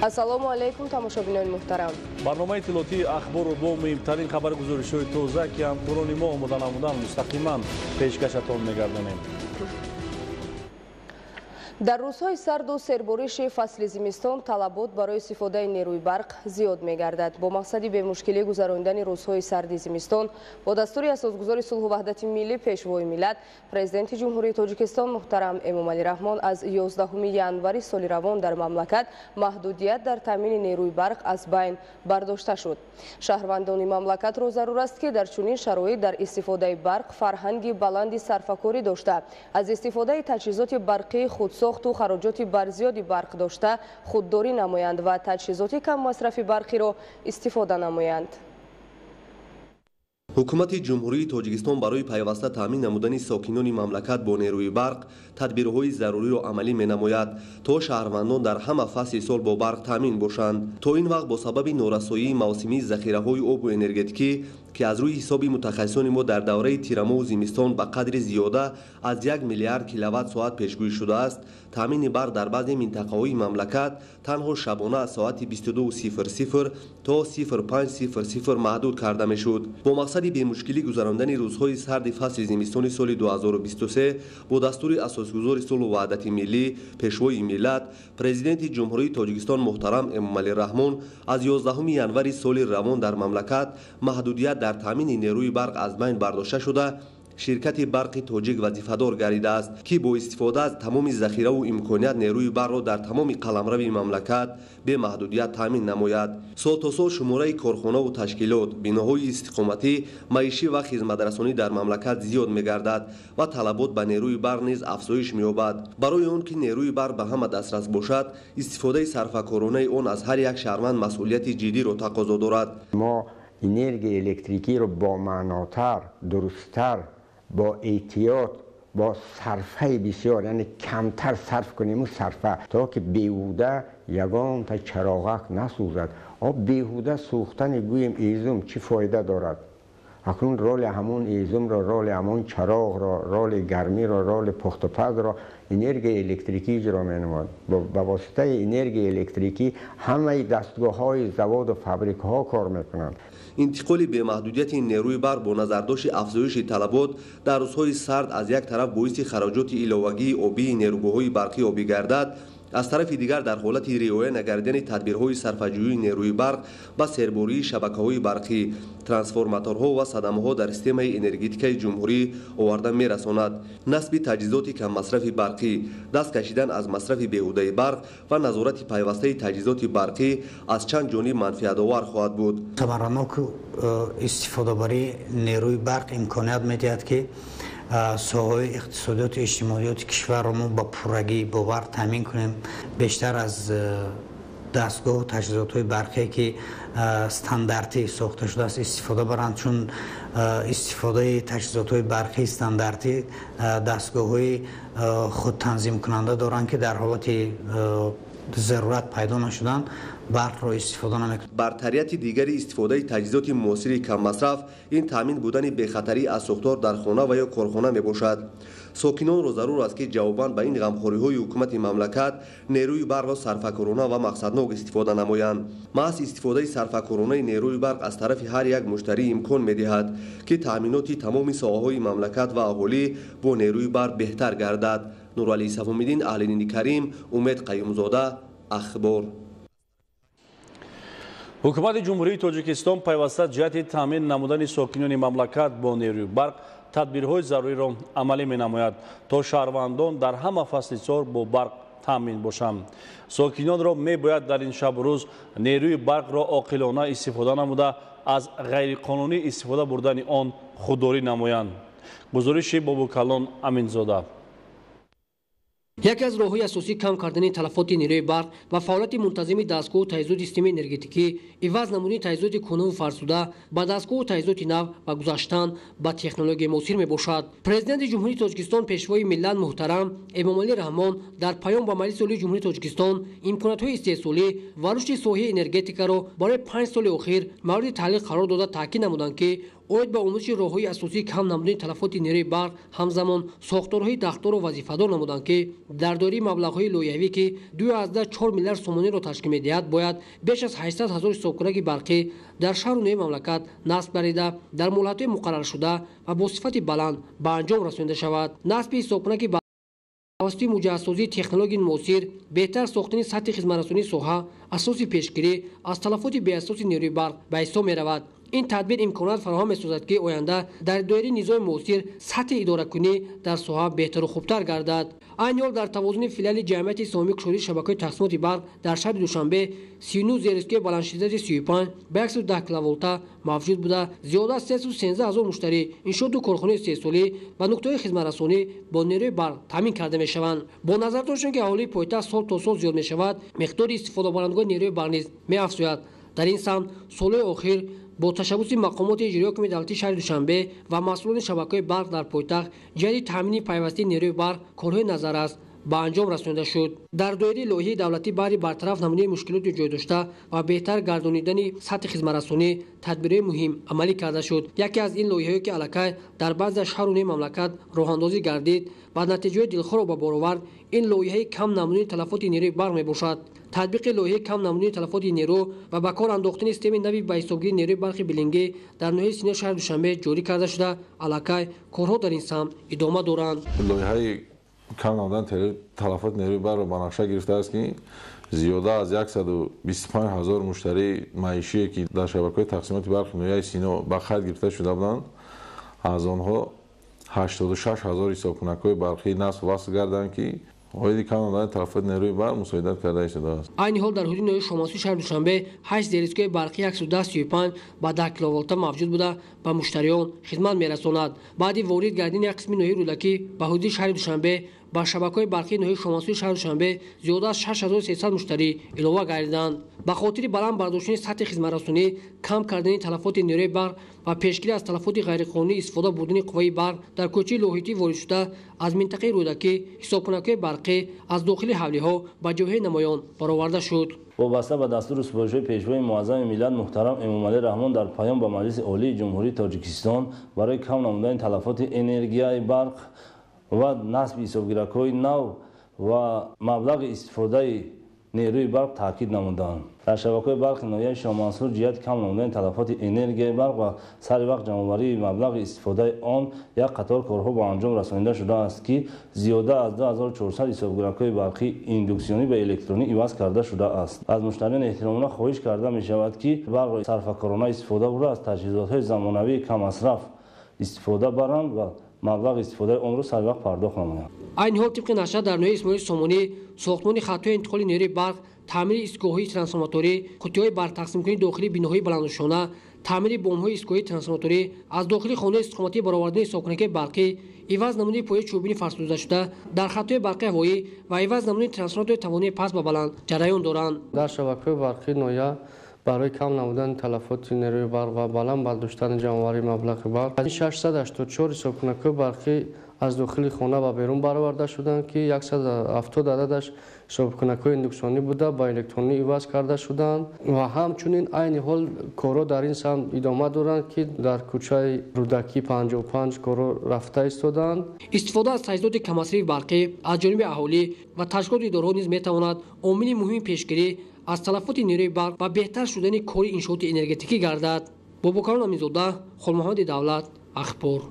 ассалому алайкум тамошобинони муҳтарам. барномаи иттилоотии ахбору бо муҳимтарин хабари гузоришҳои тоза ки ҳамкорони мо омода намудан мустақиман пешкашатон мегардонем. дар рӯзҳои сарду сербориши фасли зимистон талабот барои истифодаи нерӯи барқ зиёд мегардад. бо мақсади бемушкилӣ гузарондани рӯзҳои сарди зимистон бо дастури асосгузори сулҳу ваҳдати миллӣ пешвои миллат президенти ҷумҳурии тоҷикистон муҳтарам Эмомалӣ Раҳмон аз 11 январи соли равон дар мамлакат маҳдудият дар таъмини нерӯи барқ аз байн бардошта шуд. шаҳрвандони мамлакатро зарур аст ки дар чунин шароит дар истифодаи барқ фарҳанги баланди сарфакорӣ дошта аз истифодаи таҷҳизоти барқии худсохту хароҷоти барзиёди барқ дошта худдорӣ намоянд ва таҷҳизоти каммасрафи барқиро истифода намоянд. ҳукумати ҷумҳурии тоҷикистон барои пайваста таъмин намудани сокинони мамлакат бо нерӯи барқ тадбирҳои заруриро амалӣ менамояд то шаҳрвандон дар ҳама фасли сол бо барқ таъмин бошанд. то ин вақт бо сабаби норасоии мавсимии захираҳои обу энергетикӣ ки аз рӯи ҳисоби мутахассисони мо дар давраи тирамоҳу зимистон ба қадри зиёда аз 1 миллиард киловатт-соат пешгӯӣ шудааст, таъмини барқ дар баъзе минтақаҳои мамлакат танҳо шабона аз соати 22:00 то 05:00 маҳдуд карда мешуд. бо мақсади бемушкилӣ гузарондани рӯзҳои сарди фасли зимистони соли 2023 бо дастури асосгузори сулҳу ваҳдати миллӣ пешвои миллат президенти ҷумҳурии тоҷикистон муҳтарам Эмомалӣ Раҳмон аз 11 январи соли равон дар мамлакат маҳдудият дар таъмини нерӯи барқ аз байн бардошта шуда ширкати барқи тоҷик вазифадор гардидааст ки бо истифода аз тамоми захираву имконият нерӯи барқро дар тамоми қаламрави мамлакат бе маҳдудият таъмин намояд. сол то сол шумораи корхонаву ташкилот, биноҳои истиқоматӣ, маишӣ ва хизматрасонӣ дар мамлакат зиёд мегардад ва талабот ба нерӯи барқ низ афзоиш меёбад. барои он ки нерӯи барқ ба ҳама дастрас бошад, истифодаи сарфакоронаи он аз ҳар як шаҳрванд масъулияти ҷиддиро тақозо дорад. мо энергияи электрикиро бо маънотар, дурусттар, با احتیاط با صرفه بسیار یعنی کمتر صرف کنیم و صرفه تا که بیهوده یگان تا چراغک نسوزد. آب بیهوده سوختن گویم ایزوم چی فایده دارد؟ اکنون رول همون ایزوم را، رول همون چراغ را، رول گرمی را، رول پخت و پز را انرژی الکتریکی اجرا می‌نماید. با واسطه انرژی الکتریکی همه دستگاه های زواد و فابریک ها کار میکنند. интиқоли бемаҳдудияти нерӯи барқ бо назардошти афзоиши талабот дар рӯзҳои сард аз як тараф боиси хароҷоти иловагии обии нерӯгоҳҳои барқӣ обӣ гардад, аз тарафи дигар дар ҳолати риоя накардани тадбирҳои сарфаҷӯии нерӯи барқ ба сербории шабакаҳои барқӣ, трансформаторҳо ва садамаҳо дар системаи энергетикаи ҷумҳурӣ оварда мерасонад. насби таҷҳизоти каммасрафи барқӣ, даст кашидан аз масрафи беҳудаи барқ ва назорати пайвастаи таҷҳизоти барқӣ аз чанд ҷониб манфиатовар хоҳад буд. табарранок истифодабарии нерӯи барқ имконият медиҳад ки соҳаи иқтисодиёту иҷтимоиёти кишварро мо ба пуррагӣ бо барқ таъмин кунем. бештар аз дастгоҳу таҷҳизотҳои барқие ки стандартӣ сохта шудааст истифода баранд, чун истифодаи таҷҳизотҳои барқии стандартӣ дастгоҳҳои худтанзимкунанда доранд ки дар ҳолати зарурат пайдо нашудан барқро истифода намекунад. бартарияти дигари истифодаи таҷҳизоти муосири каммасраф ин таъмин будани бехатарӣ аз сохтор дар хона ва ё корхона мебошад. сокинонро зарур аст ки ҷавобан ба ин ғамхориҳои ҳукумати мамлакат нерӯи барқро сарфакорона ва мақсаднок истифода намоянд. маҳз истифодаи сарфакоронаи нерӯи барқ аз тарафи ҳар як муштарӣ имкон медиҳад ки таъминоти тамоми соҳаҳои мамлакат ва аҳолӣ бо нерӯи барқ беҳтар гардад. нуралӣ сафомиддин, аҳлидини карим, умед қаюмзода, ахбор. ҳукумати ҷумҳурии тоҷикистон пайваста ҷиҳати таъмин намудани сокинони мамлакат бо нерӯи барқ тадбирҳои заруриро амалӣ менамояд то шаҳрвандон дар ҳама фасли сол бо барқ таъмин бошанд. сокинонро мебояд дар ин шабу рӯз нерӯи барқро оқилона истифода намуда аз ғайриқонунӣ истифода бурдани он худдорӣ намоянд. гузориши Бобукалон Аминзода. яке аз роҳҳои асосии кам кардани талафоти нерӯи барқ ва фаъолияти мунтазими дастгоҳу таҷҳизоти системаи энергетикӣ иваз намудани таҷҳизоти кӯнаву фарсуда ба дастгоҳу таҷҳизоти нав ва гузаштан ба технологияи муосир мебошад. президенти ҷумҳурии тоҷикистон пешвои миллат муҳтарам Эмомалӣ Раҳмон дар паём ба маҷлиси олии ҷумҳурии тоҷикистон имкониятҳои истеҳсолӣ ва рушди соҳаи энергетикаро барои 5 соли охир мавриди таҳлил қарор дода таъкид намуданд ки оид ба омӯзиши роҳҳои асосии кам намудани талафоти нерӯи барқ ҳамзамон сохторҳои дахтору вазифадор намуданд ки дар доираи маблағҳои лоиҳавӣ ки 2,4 миллиард сомониро ташкил медиҳад бояд беш аз 800 000 ҳисобкунаки барқӣ дар шаҳру ноҳияи мамлакат насб гардида дар муҳлатҳои муқарраршуда ва бо сифати баланд ба анҷом расонида шавад. насби ҳисобкунаки тавассути муҷаҳҳазсозии технологияи муосир беҳтар сохтани сатҳи хизматрасонии соҳа асоси пешгирӣ аз талафоти беасоси нерӯи барқ ба ҳисоб меравад. ин тадбир имконият фароҳам месозад ки оянда дар доираи низоми муосир сатҳи идоракунӣ дар соҳа беҳтару хубтар гардад. айни ҳол дар тавозуни филиали ҷамъияти сомӣ кушодии шабакаҳои тақсимоти барқ дар шаҳри душанбе 39 зерискои баландшиддати 35 ба 110 киловолта мавҷуд буда зиёда аз 313 000 муштарӣ иншоот ду корхонаи сесолӣ ва нуктаҳои хизматрасонӣ бо нерӯи барқ таъмин карда мешаванд. бо назар доштан ки аҳолии пойтахт сол то сол зиёд мешавад, миқдори истифодабарандагони нерӯи барқ низ меафзояд. дар ин самт солҳои охир бо ташаббуси мақомоти иҷроии ҳокими давлатии шаҳри душанбе ва масъулони шабакаҳои барқ дар пойтахт ҷиҳати таъмини пайвастии нерӯи барқ корҳои назаррас ба анҷом расонида шуд. дар доираи лоиҳаи давлатӣ баҳри бартараф намудани мушкилоти ҷойдошта ва беҳтар гардонидани сатҳи хизматрасонӣ тадбирҳои муҳим амалӣ карда шуд. яке аз ин лоиҳаҳое ки аллакай дар баъзе аз шаҳру ноҳияи мамлакат роҳандозӣ гардид ва натиҷаҳои дилхоҳро ба бор овард, ин лоиҳаи кам намудани талафоти нерӯи барқ мебошад. татбиқи лоиҳаи кам намудани талафоти нерӯ ва ба кор андохтани системаи нави ба ҳисобгирии нерӯи барқи билингӣ дар ноҳияи синёи шаҳри душанбе ҷорӣ карда шуда аллакай корҳо дар ин самт идома доранд. кам намудани талафоти нерӯи барқро ба нақша гирифтааст ки зиёда аз 125 000 муштарии маишие ки дар шабакаҳои тақсимоти барқи ноҳияи сино ба хайр гирифта шуда буданд, аз онҳо 86 000 ҳисобкунакҳои барқӣ насб васл гарданд ки оиди кам намудани талафоти нерӯи барқ мусоидат карда шудааст. айни ҳол дар ҳудуди ноҳияи шомасӯи шаҳри душанбе 8 зерискои барқи 110-35 ба 10 киловолта мавҷуд буда ба муштариён хизмат мерасонад. баъди ворид гардидани як қисми ноҳияи рӯдакӣ ба ҳудуди шаҳри душанбе ба шабакаҳои барқии ноҳияи шомасӯи шаҳри душанбе зиёда аз 6300 муштарӣ илова гардиданд. ба хотири баланд бардоштани сатҳи хизматрасонӣ, кам кардани талафоти нерӯи барқ ва пешгирӣ аз талафоти ғайриқонунӣ истифода бурдани қувваи барқ дар кӯчаи лоҳитӣ воридшуда аз минтақаи рӯдакӣ ҳисобкунакҳои барқӣ аз дохили ҳавлиҳо ба ҷойҳои намоён бароварда шуд. вобаста ба дастури супоришҳои пешвои муаззами миллат муҳтарам Эмомалӣ Раҳмон дар паём ба Маҷлиси Олии Ҷумҳурии Тоҷикистон барои кам намудани талафоти энергияи барқ ва насби ҳисобгиракҳои нав ва маблағи истифодаи нерӯи барқ таъкид намуданд. дар шабакаҳои барқи ноҳияи Шоҳмансур ҷиҳати кам намудани талафоти энергияи барқ ва сари вақт ҷамъоварии маблағи истифодаи он як қатор корҳо ба анҷом расонида шудааст ки зиёда аз 2400 ҳисобгиракҳои барқи индуксионӣ ба электронӣ иваз карда шудааст. аз муштариён эҳтиромона хоҳиш карда мешавад ки барқро сарфакорона истифода бурда аз таҷҳизотҳои замонавии камасраф истифода баранд ва маблағи истифодаи онро сари вақт пардохт намоянд. айни ҳол тибқи нашр дар ноҳияи Исмоил Сомонӣ сохтмони хаттҳои интиқоли нерӯи барқ, таъмири истгоҳҳои трансформаторӣ, қуттиҳои барқтақсимкунии дохилии биноҳои баландушона, таъмири бомбҳои истгоҳии трансформаторӣ, аз дохили хонаи истиқоматӣ баровардани ҳисобкунакаи барқӣ, иваз намудани пояи чӯбини фарсудашуда дар хаттҳои барқи ҳавоӣ ва иваз намудани трансформатории тавонии паст ба баланд ҷараён доранд. дар шабакаҳои барқии ноҳия барои кам намудани талафоти нерӯи барқ ва баланд бардоштани ҷамъоварии маблағи барқ 684 ҳисобкунакҳои барқӣ аз дохили хона ба берун бароварда шуданд ки 170 ададаш ҳисобкунакҳои индуксионӣ буда ба электронӣ иваз карда шуданд ва ҳамчунин айни ҳол корҳо дар ин самт идома доранд ки дар кӯчаи Рӯдакӣ 55 корҳо рафта истоданд. истифода аз таҷҳизоти камасрафи барқӣ аз ҷониби аҳолӣ ва ташкилоти идораҳо низ метавонад омили муҳими пешгирӣ аз талафоти нерӯи барқ ва беҳтар шудани кори иншооти энергетикӣ гардад. Бобокарон Аминзода, Холмуҳаммади Давлат, Ахбор.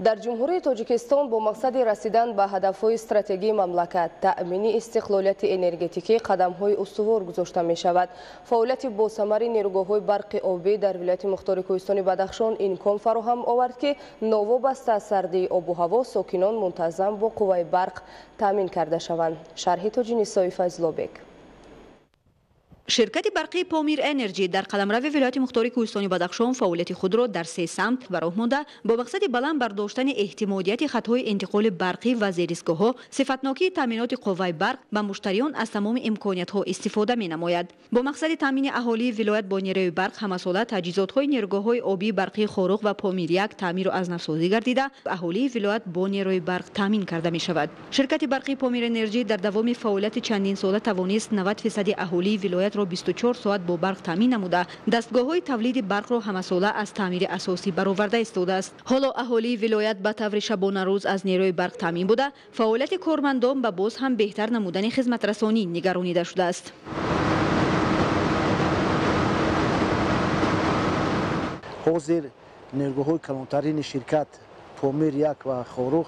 дар ҷумҳурии Тоҷикистон бо мақсади расидан ба ҳадафҳои стратегии мамлакат таъмини истиқлолияти энергетикӣ қадамҳои устувор гузошта мешавад. фаъолияти босамари нерӯгоҳҳои барқи обӣ дар вилояти мухтори Кӯҳистони Бадахшон имкон фароҳам овард ки новобаста аз сардии обу ҳаво сокинон мунтаззам бо қувваи барқ таъмин карда шаванд. шарҳи Тоҷи Нисои Файзлобек. ширкати барқии Помир Энерҷи дар қаламрави вилояти мухтори Кӯҳистони Бадахшон фаъолияти худро дар 3 самт ба роҳ монда бо мақсади баланд бардоштани эҳтимодияти хатҳои интиқоли барқӣ ва зеристгоҳҳо, сифатнокии таъминоти қувваи барқ ба муштариён аз тамоми имкониятҳо истифода менамояд. бо мақсади таъмини аҳолии вилоят бо нерӯи барқ ҳамасола таҷҳизотҳои нерӯгоҳҳои обии барқии Хорух ва Помир-1 таъмиру азнавсозӣ гардида аҳолии вилоят бо нерӯи барқ таъмин карда мешавад. ширкати барқии Помир Энерҷи дар давоми фаъолияти чандин сола тавонист 90% аҳолии вилоят мамлакатро 24 соат бо барқ таъмин намуда дастгоҳҳои тавлиди барқро ҳамасола аз таъмири асосӣ бароварда истодааст. ҳоло аҳолии вилоят ба таври шабонарӯз аз нерӯи барқ таъмин буда фаъолияти кормандон ба боз ҳам беҳтар намудани хизматрасонӣ нигаронида шудааст. ҳозир нерӯҳои калонтарини ширкат помир 1 ва хорух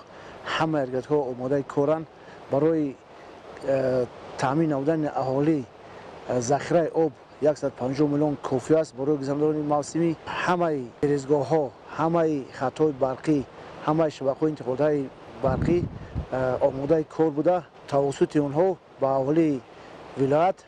ҳама яргатҳо омодаи коранд барои таъмин намудани аҳолӣ захираи об 150 миллион кофӣ аст барои гузаронидани мавсимӣ. ҳамаи фирезгоҳҳо, ҳамаи хатҳои барқӣ, ҳамаи шабакаҳои интиқолотии барқӣ омодаи кор буда тавассути онҳо ба аҳолии вилоят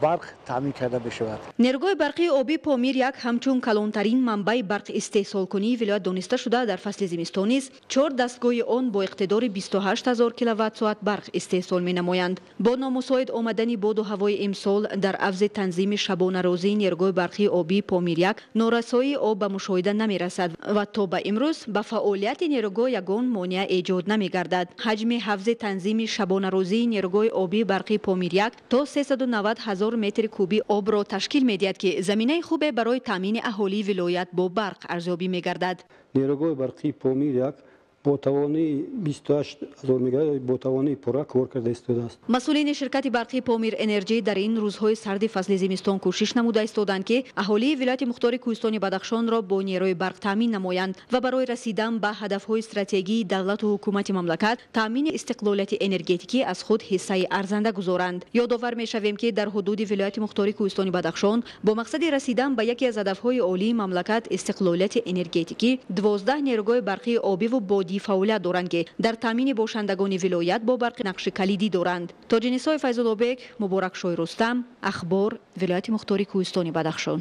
барқ таъмин карда мешавад. нерӯгоҳи барқии обии помир 1 ҳамчун калонтарин манбаи барқи истеҳсолкунии вилоят дониста шуда дар фасли зимистон низ 4 дастгоҳи он бо иқтидори 28 000 киловаттсоат барқ истеҳсол менамоянд. бо номусоид омадани боду ҳавои имсол дар авзи танзими шабонарӯзии нерӯгоҳи барқии обии помир 1 норасоии об ба мушоҳида намерасад ва то ба имрӯз ба фаъолияти нерӯгоҳ ягон монеа эҷод намегардад. ҳаҷми ҳафзи танзими шабонарӯзии нерӯгоҳи обии барқии помир 1 то 390 000 метри куби обро ташкил медиҳад ки заминаи хубе барои таъмини аҳолии вилоят бо барқ арзёбӣ мегардад. нерӯгоҳи барқии помир 1 бо тавони 28 000 мегаватт бо тавони пурра кор карда истодааст. масъулини ширкати барқии помир энерҷӣ дар ин рӯзҳои сарди фасли зимистон кӯшиш намуда истоданд ки аҳолии вилояти мухтори кӯҳистони Бадахшонро бо нерӯи барқ таъмин намоянд ва барои расидан ба ҳадафҳои стратегии давлату ҳукумати мамлакат таъмини истиқлолияти энергетикӣ аз худ ҳиссаи арзанда гузоранд. ёдовар мешавем ки дар ҳудуди вилояти мухтори кӯҳистони Бадахшон бо мақсади расидан ба яке аз ҳадафҳои олии мамлакат истиқлолияти энергетикӣ 12 нерӯгоҳи барқии обиву бодӣ фаъолият доранд ки дар таъмини бошандагони вилоят бо барқи нақши калидӣ доранд. тоҷинисои Файзуллобек, Муборакшои Рустам, Ахбор, вилояти мухтори кӯҳистони Бадахшон.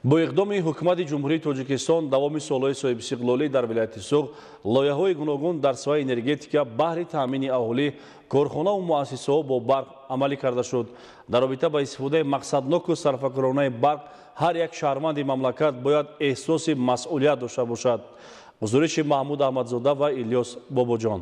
бо иқдоми ҳукумати ҷумҳурии Тоҷикистон давоми солҳои соҳибистиқлолӣ дар вилояти Суғ лоиҳаҳои гуногун дар соҳаи энергетика баҳри таъмини аҳолӣ корхонаву муассисаҳо бо барқ амалӣ карда шуд. дар робита ба истифодаи мақсадноку сарфакоронаи барқ ҳар як шаҳрванди мамлакат бояд эҳсоси масъулият дошта бошад. гузориши Маҳмуд Аҳмадзода ва Илёс Бобоҷон.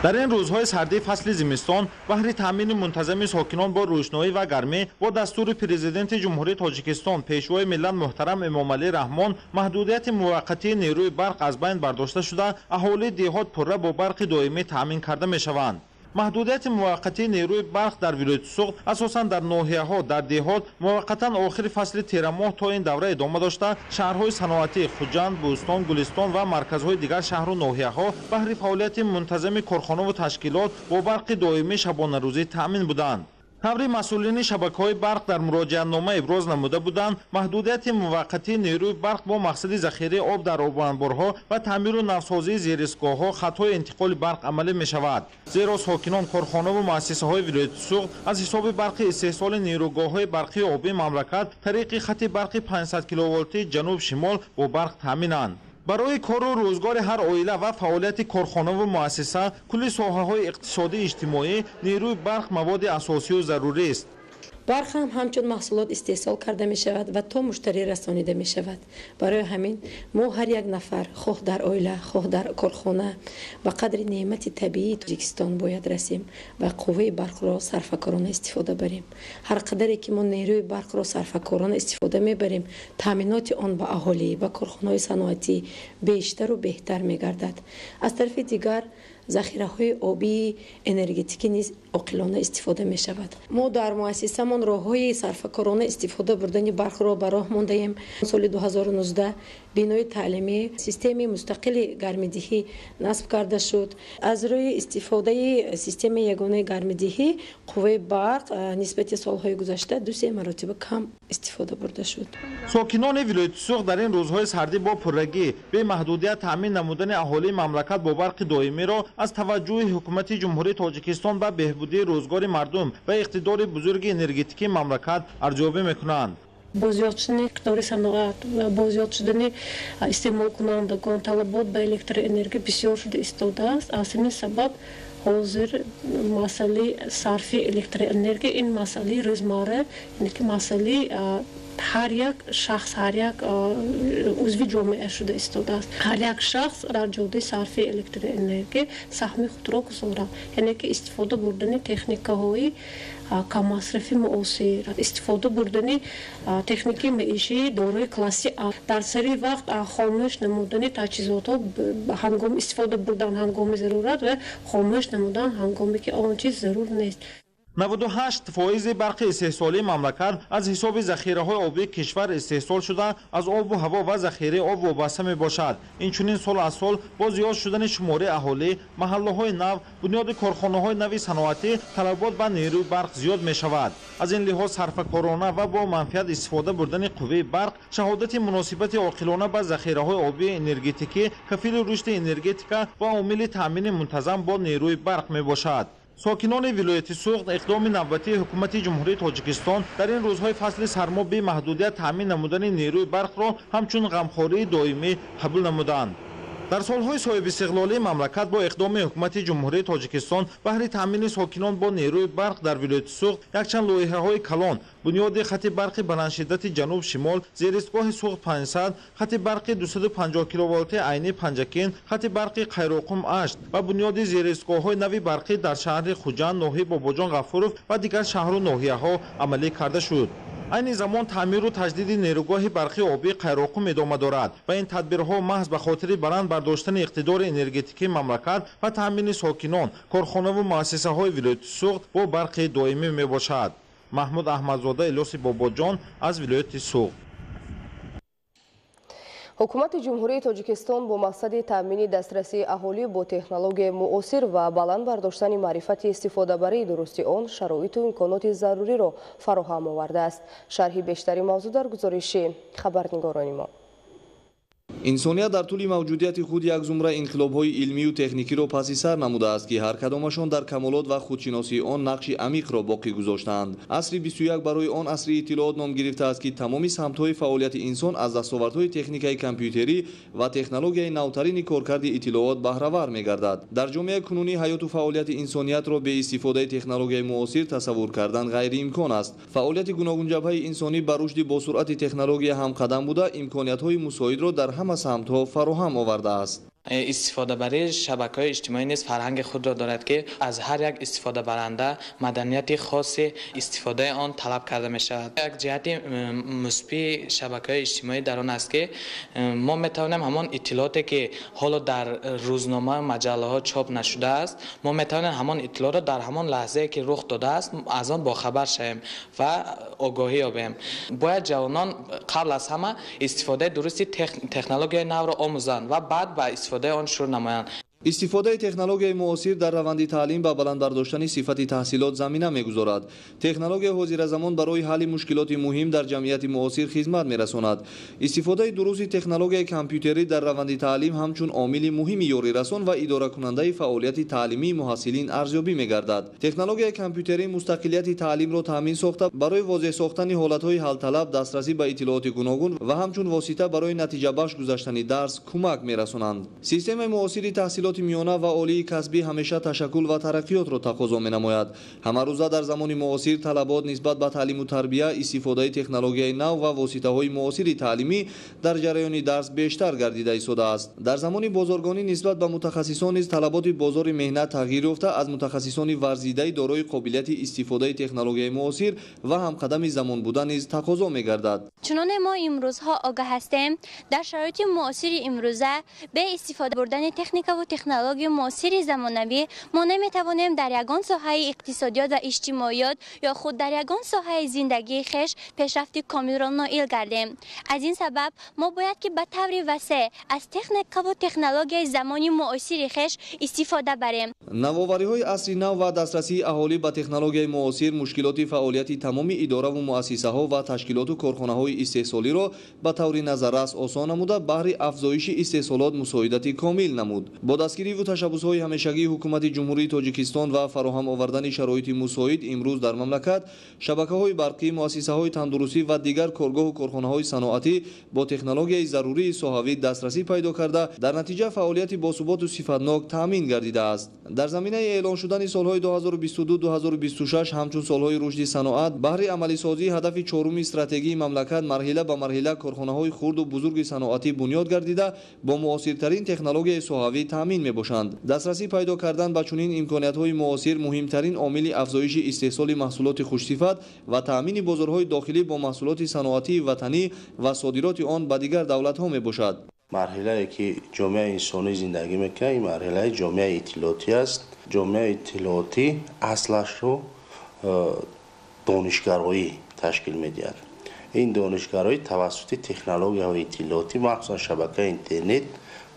дар ин рӯзҳои сарди фасли зимистон баҳри таъмини мунтазами сокинон бо рӯшноӣ ва гармӣ бо дастури президенти ҷумҳурии Тоҷикистон пешвои миллат муҳтарам Эмомалӣ Раҳмон маҳдудияти муваққатии нерӯи барқ аз байн бардошта шуда аҳолии деҳот пурра бо барқи доимӣ таъмин карда мешаванд. маҳдудияти муваққатии нерӯи барқ дар вилояти Суғ асосан дар ноҳияҳо дар деҳот муваққатан охири фасли терамоҳ то ин давра идома дошта шаҳрҳои саноатӣ Хуҷанд, Бӯстон, Гулистон ва марказҳои дигар шаҳру ноҳияҳо баҳри фаъолияти мунтазами корхонаву ташкилот бо барқи доимӣ шабонарӯзӣ таъмин буданд. таври масъулини шабакаҳои барқ дар муроҷиатнома иброз намуда буданд маҳдудияти муваққатии нерӯи барқ бо мақсади захираи об дар обанборҳо ва таъмиру навсозии зеристгоҳҳо хатҳои интиқоли барқ амалӣ мешавад. зеро сокинон корхонаву муассисаҳои вилояти Суғ аз ҳисоби барқи истеҳсоли нерӯгоҳҳои барқии обии мамлакат тариқи хати барқи 500 киловолтии ҷануб-шимол бо барқ таъминанд. барои кору рӯзгори ҳар оила ва фаъолияти корхонаву муассиса кулли соҳаҳои иқтисодии иҷтимоӣ нерӯи барқ маводи асосию зарурист. барқ ҳам ҳамчун маҳсулот истеҳсол карда мешавад ва то муштарӣ расонида мешавад. барои ҳамин мо ҳар як нафар хоҳ дар оила хоҳ дар корхона ба қадри неъмати табиии Тоҷикистон бояд расем ва қувваи барқро сарфакорона истифода барем. ҳар қадаре ки мо нерӯи барқро сарфакорона истифода мебарем таъминоти он ба аҳолӣ ба корхонаҳои саноатӣ бештару беҳтар мегардад. аз тарафи дигар захираҳои обии энергетикӣ низ оқилона истифода мешавад. мо дар муассисамон роҳҳои сарфакорона истифода бурдани барқро ба роҳ мондаем. соли 2019 бинои таълимӣ системаи мустақили гармидиҳӣ насб карда шуд. аз рӯи истифодаи системаи ягонаи гармидиҳӣ қувваи барқ нисбати солҳои гузашта 2-3 маротиба кам истифода бурда шуд. сокинони вилояти Суғ дар ин рӯзҳои сардӣ бо пуррагӣ бемаҳдудият таъмин намудани аҳолии мамлакат бо барқи доимиро аз таваҷҷӯҳи ҳукумати ҷумҳурии Тоҷикистон ба беҳбудии рӯзгори мардум ва иқтидори бузурги энергетикии мамлакат арзёбӣ мекунанд. бо зиёд шудани иқтидори саноат ва бо зиёд шудани истеъмолкунандагон талабот ба электроэнергия бисёр шуда истодааст. аз ҳамин сабаб ҳозир масъалаи сарфи электроэнергия ин масъалаи рӯзмарра яъне ки масъалаи ҳар як шахс ҳар як узви ҷомеа шуда истодааст. ҳар як шахс дар ҷодаи сарфи электроэнергия саҳми худро гузорад, яъне ки истифода бурдани техникаҳои камасрафи муосир, истифода бурдани техникаи маишии дорои класси А, дар сари вақт хомӯш намудани таҷҳизотҳо ҳангоми истифода бурдан ҳангоми зарурат ва хомӯш намудан ҳангоме ки он чиз зарур нест. 98% барқи истеҳсолии мамлакат аз ҳисоби захираҳои обии кишвар истеҳсол шуда аз обу ҳаво ва захираи об вобаста мебошад. Инчунин сол аз сол бо зиёд шудани шумораи аҳолӣ, маҳаллаҳои нав, бунёди корхонаҳои нави саноатӣ талабот ба нерӯи барқ зиёд мешавад. аз ин лиҳоз сарфакорона ва бо манфиат истифода бурдани қувваи барқ шаҳодати муносибати оқилона ба захираҳои обии энергетикӣ кафили рушди энергетика ва омили таъмини мунтазам бо нерӯи барқ мебошад. ساکنان ولایت سوخت اقدام نوبتی حکومت جمهوری تاجیکستان در این روزهای فصل سرما به محدودیت تامین نمودن نیروی برق را همچون غمخواری دائمی قبول نمودند. در سالهای صاحب استقلالی مملکت با اقدام حکومت جمهوری تاجیکستان بهر تامین ساکنان با نیروی برق در ولایت سوخت یکچند لایحه‌های کلان، بنیاد خط برق بلندشدت جنوب شمال، زیرستگاه سوخت 500، خط برق 250 کیلووات عینی پنجکین، خط برق قیروقم 8 و بنیاد زیرستگاه‌های نوی برقی در شهر خوجند، ناحیه باباجان غفورов و دیگر شهر و ناحیه‌ها عملی کرده شد. این زمان تعمیر و تجدید نیروگاه برقی آبی قیروقم ادامه دارد و این تدبیرها محض به خاطر بلند برداشتن اقتدار انرژتیکی مملکت و تامین ساکنان، کارخانه و مؤسسه‌های ولایت سوخت با برق دائمی میباشد. محمود احمدزاده، الیاس باباجان از ولایت سوخت. ҳукумати ҷумҳурии тоҷикистон бо мақсади таъмини дастрасии аҳолӣ бо технологияи муосир ва баланд бардоштани маърифати истифодабарии дурусти он шароиту имконоти заруриро фароҳам овардааст. шарҳи бештари мавзӯъ дар гузориши хабарнигорони мо. инсоният дар тӯли мавҷудияти худ як зумра инқилобҳои илмию техникиро паси сар намудааст ки ҳар кадомашон дар камолот ва худшиносии он нақши амиқро боқӣ гузоштаанд. асри 21 барои он асри иттилоот ном гирифтааст ки тамоми самтҳои фаъолияти инсон аз дастовардҳои техникаи компютерӣ ва технологияи навтарини коркарди иттилоот баҳравар мегардад. дар ҷомеаи кунунӣ ҳаёту фаъолияти инсониятро бе истифодаи технологияи муосир тасаввур кардан ғайриимкон аст. фаъолияти гуногунҷабҳаи инсонӣ ба рушди босуръати технология ҳамқадам буда имкониятҳои мусоидро дар ҳама самтҳо фароҳам овардааст. استفاده‌بری شبکه‌های اجتماعی نیز فرهنگ خود را دارد که از هر یک استفاده برنده مدنیت خاص استفاده آن طلب کرده می شود. یک جهت مثبت شبکه‌های اجتماعی در آن است که ما می توانیم همان اطلاعاتی که حالا در روزنامه و مجله ها چاپ نشده است، ما می توانیم همان اطلاعات را در همان لحظه که رخ داده است از آن با خبر شویم و آگاهی یابیم. باید جوانان قبل از همه استفاده درست تکنولوژی نو را آموزند و بعد با استفاده آن شروع نمایند. استفاده تکنولوژی معاصر در روند تعلیم با بلند برداشتن صفت تحصیلات زمینه می‌گذارد. تکنولوژی حاضر زمان برای حل مشکلات مهم در جمعیت معاصر خدمت می‌رساند. استفاده درست تکنولوژی کامپیوتری در روند تعلیم همچون عامل مهمی یاری رسان و اداره کننده فعالیت تعلیمی محصلین ارزیابی می‌گردد. تکنولوژی کامپیوتری مستقلیت تعلیم را تامین ساخته برای واضح ساختن حالت‌های حل طلب، دسترسی به اطلاعات گوناگون و همچون واسطه برای نتیجه بخش گذاشتن درس کمک می‌رسانند. سیستم معاصر تحصیلات میانه و عالی کسبی همیشه تشکل و ترقیات را تقاضا می‌نماید. همه روزه در زمان معاصر طلبات نسبت به تعلیم و تربیت استفاده تکنولوژی نو و واسطه‌های معاصر تعلیمی در جریان درس بیشتر گردیده ایستاده است. در زمان بازرگانی نسبت به متخصصان نیز طلبات بازار مهنت تغییر یافته از متخصصان ورزیده دارای قابلیت استفاده تکنولوژی معاصر و همقدم زمان بودن نیز تقاضا می‌گردد. چنان ما امروزها آگاه هستیم در شرایط معاصر امروزه به استفاده بردن تکنیک و تکنولوژی معاصر زمانوی ما نمی‌توانیم در یگان ساحه اقتصادیات و اجتماعیات یا خود در یگان ساحه زندگی خویش پیشرفت کامل را نائل گردیم. از این سبب ما باید که به طور وسیع از تکنیک و تکنولوژی زمانی معاصر خویش استفاده بریم. نوآوری‌های عصری نو و دسترسی اهالی به تکنولوژی معاصر مشکلات فعالیت تمام اداره و مؤسسه‌ها و تشکیلات و کارخانه‌های استحصالی را به طور نظررس آسان نموده بهر افزایش استحصالات مساعدت کامل نمود. با дастгириву ташаббусҳои ҳамешагии ҳукумати ҷумҳурии тоҷикистон ва фароҳам овардани шароити мусоид имрӯз дар мамлакат шабакаҳои барқӣ, муассисаҳои тандурустӣ ва дигар коргоҳу корхонаҳои саноатӣ бо технологияи зарурии соҳавӣ дастрасӣ пайдо карда дар натиҷа фаъолияти босуботу сифатнок таъмин гардидааст. дар заминаи эълон шудани солҳои 2022-2026 ҳамчун солҳои рушди саноат баҳри амалисозии ҳадафи чоруми стратегии мамлакат марҳила ба марҳила корхонаҳои хурду бузурги саноатӣ бунёд гардида бо муосиртарин технологияи соҳавӣ таъмин мебошанд. дастрасӣ пайдо кардан ба чунин имкониятҳои муосир муҳимтарин омили афзоиши истеҳсоли маҳсулоти хушсифат ва таъмини бозорҳои дохилӣ бо маҳсулоти саноатии ватанӣ ва содироти он ба дигар давлатҳо мебошад. марҳилае ки ҷомеаи инсонӣ зиндагӣ мекунад, ин марҳилаи ҷомеаи иттилоотӣ аст. ҷомеаи иттилоотӣ аслашро донишгароӣ ташкил медиҳад. ин донишгароӣ тавассути технологияҳои иттилоотӣ махсусан шабакаи интернет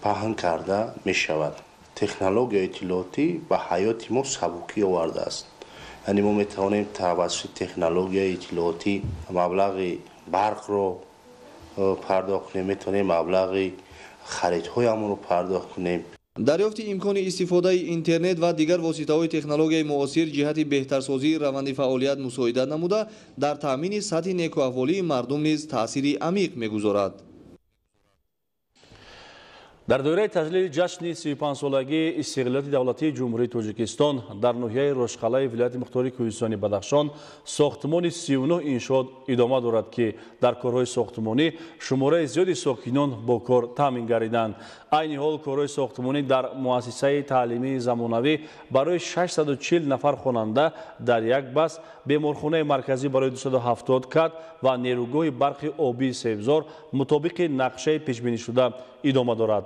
паҳн карда мешавад. технологияи иттилоотӣ ба ҳаёти мо сабукӣ овардааст. яъне мо метавонем тавассути технологияи иттилоотӣ маблағи барқро пардохт кунем, метавонем маблағи харидҳоямонро пардохт кунем. дарёфти имкони истифодаи интернет ва дигар воситаҳои технологияи муосир ҷиҳати беҳтарсозии раванди фаъолият мусоидат намуда дар таъмини сатҳи некуаҳволии мардум низ таъсири амиқ мегузорад. дар доираи таҷлили ҷашни 35-солагии истиқлолияти давлатии ҷумҳурии тоҷикистон дар ноҳияи рошқалаи вилояти мухтори кӯҳистони бадахшон сохтмони 39 иншоот идома дорад ки дар корҳои сохтмонӣ шумораи зиёди сокинон бо кор таъмин гардиданд. айни ҳол корҳои сохтмонӣ дар муассисаи таълимии замонавӣ барои 640 нафар хонанда дар як бас, беморхонаи марказӣ барои 270 кат ва нерӯгоҳи барқи обии себзор мутобиқи нақшаи пешбинишуда идома дорад.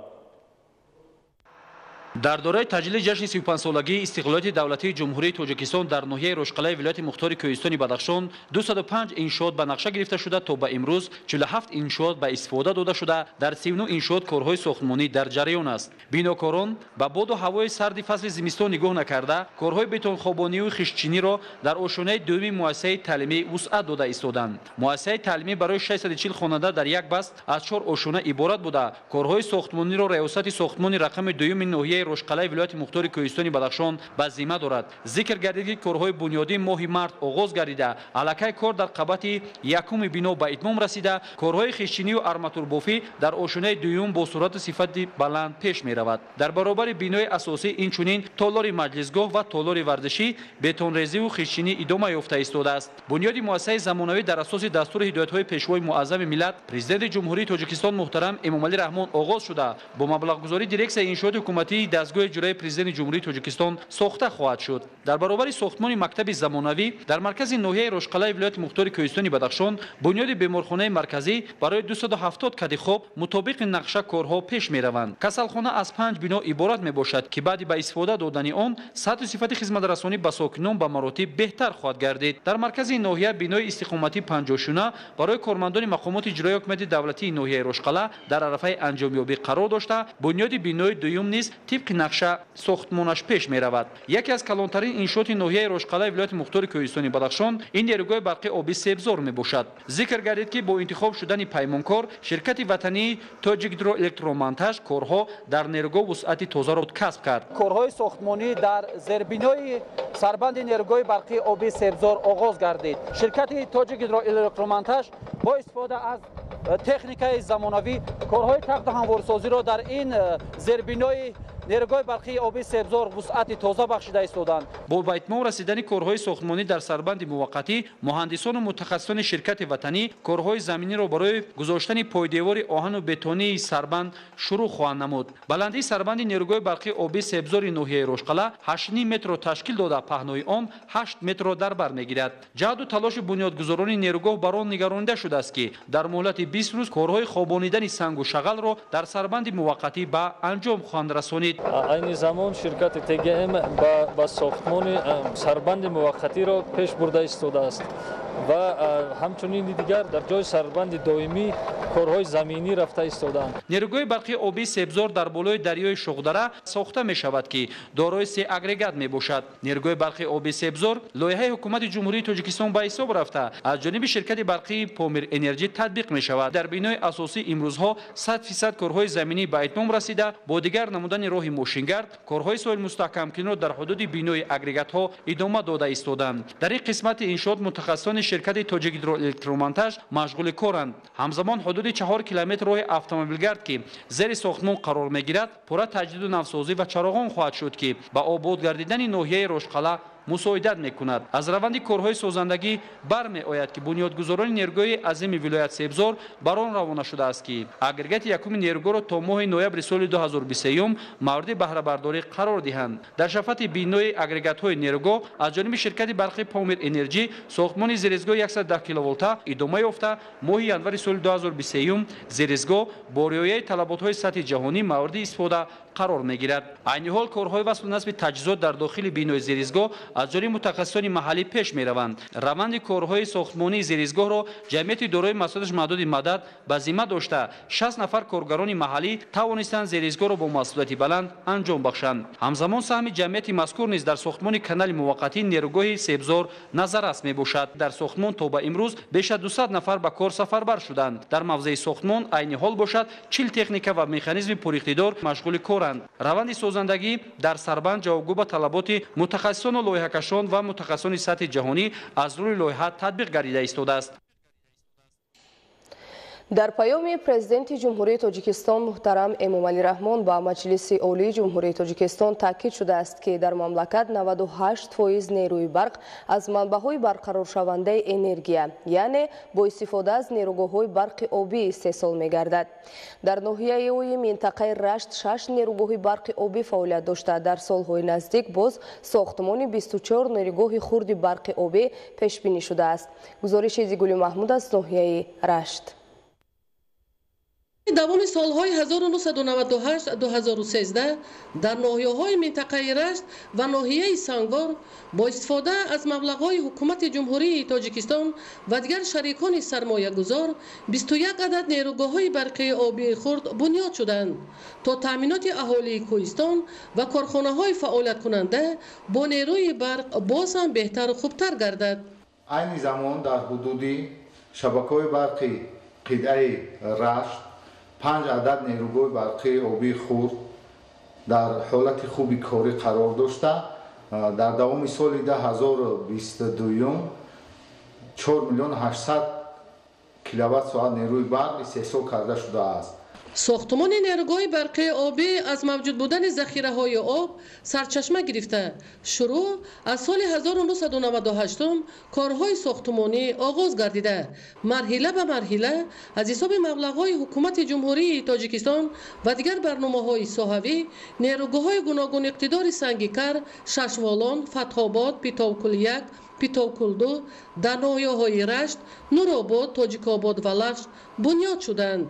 дар дораи таҷлили ҷашни 35-солагии истиқлолияти давлатии ҷумҳурии тоҷикистон дар ноҳияи рошқалаи вилояти мухтори кӯҳистони бадахшон 205 иншоот ба нақша гирифта шуда то ба имрӯз 47 иншоот ба истифода дода шуда дар 39 иншоот корҳои сохтмонӣ дар ҷараён аст. бинокорон ба боду ҳавои сарди фасли зимистон нигоҳ накарда корҳои бетонхобонию хиштчиниро дар ошонаи дуюми муассисаи таълимӣ вусъат дода истоданд. муассисаи таълимӣ барои 640 хонанда дар як баст аз 4 ошона иборат буда корҳои сохтмониро раёсати сохтмони рақами дуюми ноҳияи рошқалаи вилояти мухтори кӯҳистони бадахшон ба зимма дорад. зикр гардид ки корҳои бунёдӣ моҳи март оғоз гардида аллакай кор дар қабати якуми бино ба итмом расида корҳои хиштчинию арматурбофӣ дар ошонаи дуюм бо суръату сифати баланд пеш меравад. дар баробари бинои асосӣ инчунин толори маҷлисгоҳ ва толори варзишӣ бетонрезиву хиштчинӣ идома ёфта истодааст. бунёди муассисаи замонавӣ дар асоси дастури ҳидоятҳои пешвои муаззами миллат президенти ҷумҳурии тоҷикистон муҳтарам эмомалӣ раҳмон оғоз шуда бо маблағгузории дирексияи иншооти ҳукуматии дастгоҳи ҷӯраи президенти ҷумҳурии тоҷикистон сохта хоҳад шуд. дар баробари сохтмони мактаби замонавӣ дар маркази ноҳияи рошқалаи вилояти мухтори кӯҳистони бадахшон бунёди беморхонаи марказӣ барои 270 кади хоб мутобиқи нақша корҳо пеш мераванд. касалхона аз 5 бино иборат мебошад ки баъди ба истифода додани он сатҳу сифати хизматрасонӣ ба сокинон ба маротиб беҳтар хоҳад гардид. дар маркази ноҳия бинои истиқоматӣ 50 шуна барои кормандони мақомоти иҷроии ҳукумати давлатии ноҳияи рошқала дар арафаи анҷомёбӣ қарор дошта бунёди бинои дуюм низ тибқи нақша сохтмонаш пеш меравад. яке аз калонтарин иншооти ноҳияи рошқалаи вилояти мухтори кӯҳистони бадахшон ин нерӯгоҳи барқи оби себзор мебошад. зикр гардид ки бо интихоб шудани паймонкор ширкати ватании тоҷикгидроэлектромонтаж корҳо дар нерӯгоҳ вусъати тозаро касб кард. корҳои сохтмонӣ дар зербинои сарбанди нерӯгоҳи барқи оби себзор оғоз гардид. ширкати тоҷикгидроэлектромонтаж бо истифода аз техникаи замонавӣ корҳои тахту ҳамворсозиро дар ин зербинои нерӯгоҳи барқии оби себзор вусъати тоза бахшида истоданд. бо ба итмом расидани корҳои сохтмонӣ дар сарбанди муваққатӣ муҳандисону мутахассисони ширкати ватанӣ корҳои заминиро барои гузоштани пойдевори оҳану бетонии сарбанд шурӯъ хоҳанд намуд. баландии сарбанди нерӯгоҳи барқии оби себзори ноҳияи рошқала 8.5 метро ташкил дода паҳнои он 8 метро дар бар мегирад. ҷаҳду талоши бунёдгузорони нерӯгоҳ бар он нигаронида шудааст ки дар муҳлати 20 рӯз корҳои хобонидани сангу шағалро дар сарбанди муваққатӣ ба анҷом хоҳанд расонид. айни замон ширкати ТГМ ба сохтмони сарбанди муваққатиро пеш бурда истодааст ва ҳамчунин дигар дар ҷои сарбанди доимӣ корҳои заминӣ рафта истодаанд. нерӯгоҳи барқи оби себзор дар болои дарёи шуғдара сохта мешавад ки дорои 3 агрегат мебошад. нерӯгоҳи барқи оби себзор лоиҳаи ҳукумати ҷумҳурии тоҷикистон ба ҳисоб рафта аз ҷониби ширкати барқии Помир Энерҷӣ татбиқ мешавад. дар бинои асосӣ имрӯзҳо 100% корҳои заминӣ ба итмом расида, бо дигар намудани роҳи мошингард корҳои соил мустаҳкамкуниро дар ҳудуди бинои агрегатҳо идома дода истоданд. дар ин қисмати иншоот мутахассисони ширкати Тоҷик гидроэлектромонтаж машғули коранд. ҳамзамон ҳудуди 4 километр роҳи автомобилгард ки зери сохтмон қарор мегирад, пурра таҷдиду навсозӣ ва чароғон хоҳад шуд ки ба обод гардидани ноҳияи Рошқала мусоидат мекунад. аз раванди корҳои созандагӣ бармеояд ки бунёдгузорони нерӯгоҳи азими вилоят Себзор бар он равона шудааст ки агрегати якуми нерӯгоҳро то моҳи ноябри соли 2023 мавриди баҳрабардорӣ қарор диҳанд. дар шафати бинои агрегатҳои нерӯгоҳ аз ҷониби ширкати барқи Помир Энерҷӣ сохтмони зеризгоҳи 110 киловолта идома ёфта, моҳи январи соли 2023 зеризгоҳ бо риояи талаботҳои сатҳи ҷаҳонӣ мавриди истифода қарор мегирад. айни ҳол корҳои васлу насби таҷҳизот дар дохили бинои зеризгоҳ аз ҷониби мутахассисони маҳаллӣ пеш мераванд. раванди корҳои сохтмонии зеризгоҳро ҷамъияти дорои масъулияти маҳдуди мадад ба зимма дошта 60 нафар коргарони маҳаллӣ тавонистанд зеризгоҳро бо масъулияти баланд анҷом бахшанд. ҳамзамон саҳми ҷамъияти мазкур низ дар сохтмони канали муваққатии нерӯгоҳи Себзор назаррас мебошад. дар сохтмон то ба имрӯз беш аз 200 нафар ба кор сафарбар шуданд. дар мавзеи сохтмон айни ҳол бошад 40 техника ва механизми пуриқтидор машғули коранд. раванди созандагӣ дар сарбанд ҷавобгӯ ба талаботи мутахассисону лоиҳакашон ва мутахассисони сатҳи ҷаҳонӣ аз рӯи лоиҳа татбиқ гардида истодааст. дар паёми президенти ҷумҳурии тоҷикистон муҳтарам Эмомалӣ Раҳмон ба Маҷлиси олии ҷумҳурии тоҷикистон таъкид шудааст ки дар мамлакат 98% нерӯи барқ аз манбаъҳои барқароршавандаи энергия, яъне бо истифода аз нерӯгоҳҳои барқи обӣ истеҳсол мегардад. дар ноҳияи минтақаи Рашт 6 нерӯгоҳи барқи обӣ фаъолият дошта. дар солҳои наздик боз сохтмони 24 нерӯгоҳи хурди барқи обӣ пешбинӣ шудааст. гузориши Зигули Маҳмуд аз ноҳияи Рашт. давоми солҳои 1998-2013 дар ноҳияҳои минтақаи Рашт ва ноҳияи Сангвор бо истифода аз маблағҳои ҳукумати ҷумҳурии тоҷикистон ва дигар шарикони сармоягузор 21 адад нерӯгоҳҳои барқии обии хурд бунёд шуданд то таъминоти аҳолии Кӯҳистон ва корхонаҳои фаъолияткунанда бо нерӯи барқ боз ҳам беҳтару хубтар гардад. айни замон дар ҳудуди шабакаҳои барқи қитъаи Рашт 5 адад нерӯгоҳи барқии обии хурд дар ҳолати хуби корӣ қарор дошта, дар давоми соли 2022 4 миллион 800 киловатт-соат нерӯи барқ истеҳсол карда шудааст. сохтмони нерӯгоҳи барқии обӣ аз мавҷуд будани захираҳои об сарчашма гирифта шурӯъ аз соли 1998 корҳои сохтмонӣ оғоз гардида марҳила ба марҳила аз ҳисоби маблағҳои ҳукумати ҷумҳурии тоҷикистон ва дигар барномаҳои соҳавӣ нерӯгоҳҳои гуногун иқтидори санги кар, Шашволон, Фатҳобод, Питовкул 1, Питовкул 2 дар ноҳияҳои Рашт, Нуробод, Тоҷикобод ва Лавж бунёд шуданд.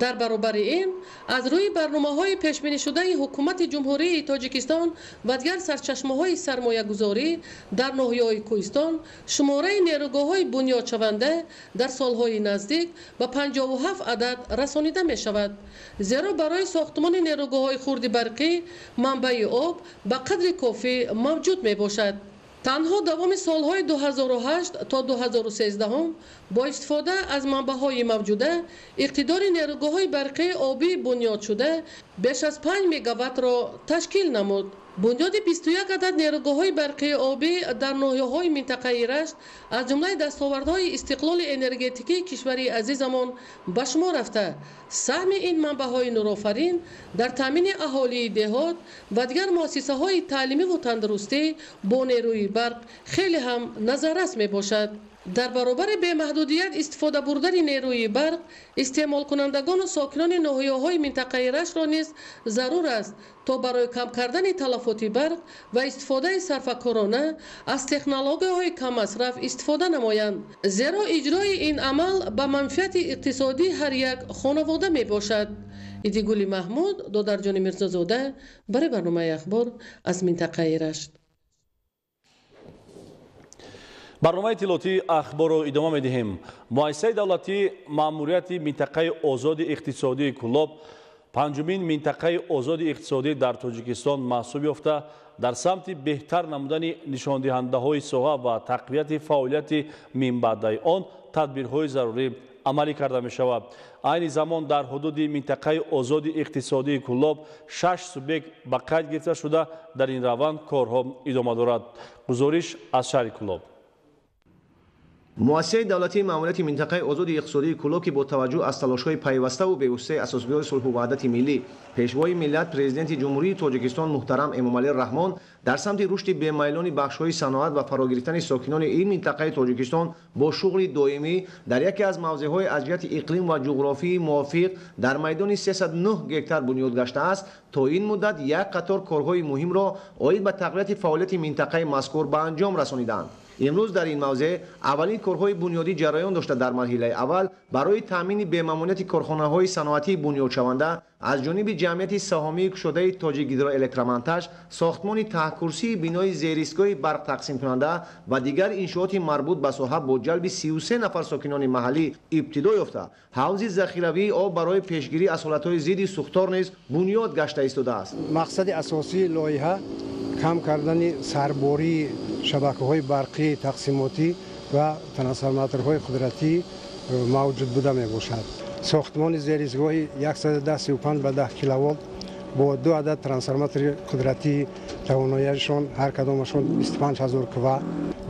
дар баробари ин аз рӯи барномаҳои пешбинишудаи ҳукумати ҷумҳурии тоҷикистон ва дигар сарчашмаҳои сармоягузорӣ дар ноҳияҳои Кӯҳистон шумораи нерӯгоҳҳои бунёдшаванда дар солҳои наздик ба 57 адад расонида мешавад. зеро барои сохтмони нерӯгоҳҳои хурди барқӣ манбаи об ба қадри кофӣ мавҷуд мебошад. танҳо давоми солҳои 2008 то 2013 бо истифода аз манбаъҳои мавҷуда иқтидори нерӯгоҳҳои барқии обӣ бунёд шуда беш аз 5 мегаваттро ташкил намуд. бунёди 21 адад нерӯгоҳҳои барқии обӣ дар ноҳияҳои минтақаи Рашт аз ҷумлаи дастовардҳои истиқлоли энергетикии кишвари азизамон ба шумор рафта, саҳми ин манбаъҳои нурофарин дар таъмини аҳолии деҳот ва дигар муассисаҳои таълимиву тандурустӣ бо нерӯи барқ хеле ҳам назаррас мебошад. дар баробари бемаҳдудият истифода бурдани нерӯи барқ истеъмолкунандагону сокинони ноҳияҳои минтақаи Раштро низ зарур аст то барои кам кардани талафоти барқ ва истифодаи сарфакорона аз технологияҳои каммасраф истифода намоянд, зеро иҷрои ин амал ба манфиати иқтисодии ҳар як хонавода мебошад. Идигули Маҳмуд, Додарҷони Мирзозода, барои барномаи ахбор аз минтақаи Рашт. برنامه اطلاعاتی اخبار رو ادامه می‌دهیم. مؤسسه دولتی ماموریت منطقه آزاد اقتصادی کلوب پنجمین منطقه آزاد اقتصادی در تاجیکستان محسوب یافته در سمت بهتر نمودن نشاندهنده‌های ساحه و تقویت فعالیت منبعد آن تدبیرهای ضروری عملی کرده می شود. این زمان در حدود منطقه آزاد اقتصادی کلوب 6 سوبیکت به قید گرفته شده در این روند کارها ادامه دارد. گزارش از شهر کلوب. مؤسسه دولتی ماموریت منطقه آزاد اقتصادی کلوب که با توجه از تلاش‌های پیوسته و به‌وسیله اساسگذار صلح و وحدت ملی پیشوای ملت پرزیدنت جمهوری تاجیکستان محترم امامعلی رحمان در سمت رشد بی‌میلان بخش‌های صنعت و فرا گرفتن ساکنان این منطقه تاجیکستان با شغل دائمی در یکی از موضع‌های از جهت اقلیم و جغرافی موافق در میدان 309 هکتار بنیاد گشته است تا این مدت یک قطار کارهای مهم را عاید به تقویت فعالیت منطقه مذکور به انجام رسانیدند. امروز در این موضع اولین کارهای بنیادی جریان داشته. در مرحله اول برای تامین بی‌ممانعیت کارخانه‌های صنعتی بنیاد شونده از جانب جمعیت سهامی شده تاجیک هیدروالکترومنتاژ ساختمان ته‌کرسی بنای زیرایستگاه برق تقسیم کننده و دیگر انشاءات مربوط به ساحه با جلب 33 نفر ساکنان محلی ابتدا یافته. حوض ذخیروی آب برای پیشگیری از حالت‌های ضد سوختار نیز بنیاد گشته ایستاده است. مقصد اساسی لایحه کم کردن سرباری شبکه‌های برقی تقسیماتی و ترانسفورماتورهای قدرتی موجود بوده میباشد. ساختمان زیرایستگاه 135 به 10 کیلووات با 2 عدد ترانسفورماتور قدرتی تواناییشان هر کدامشان 25000 کوا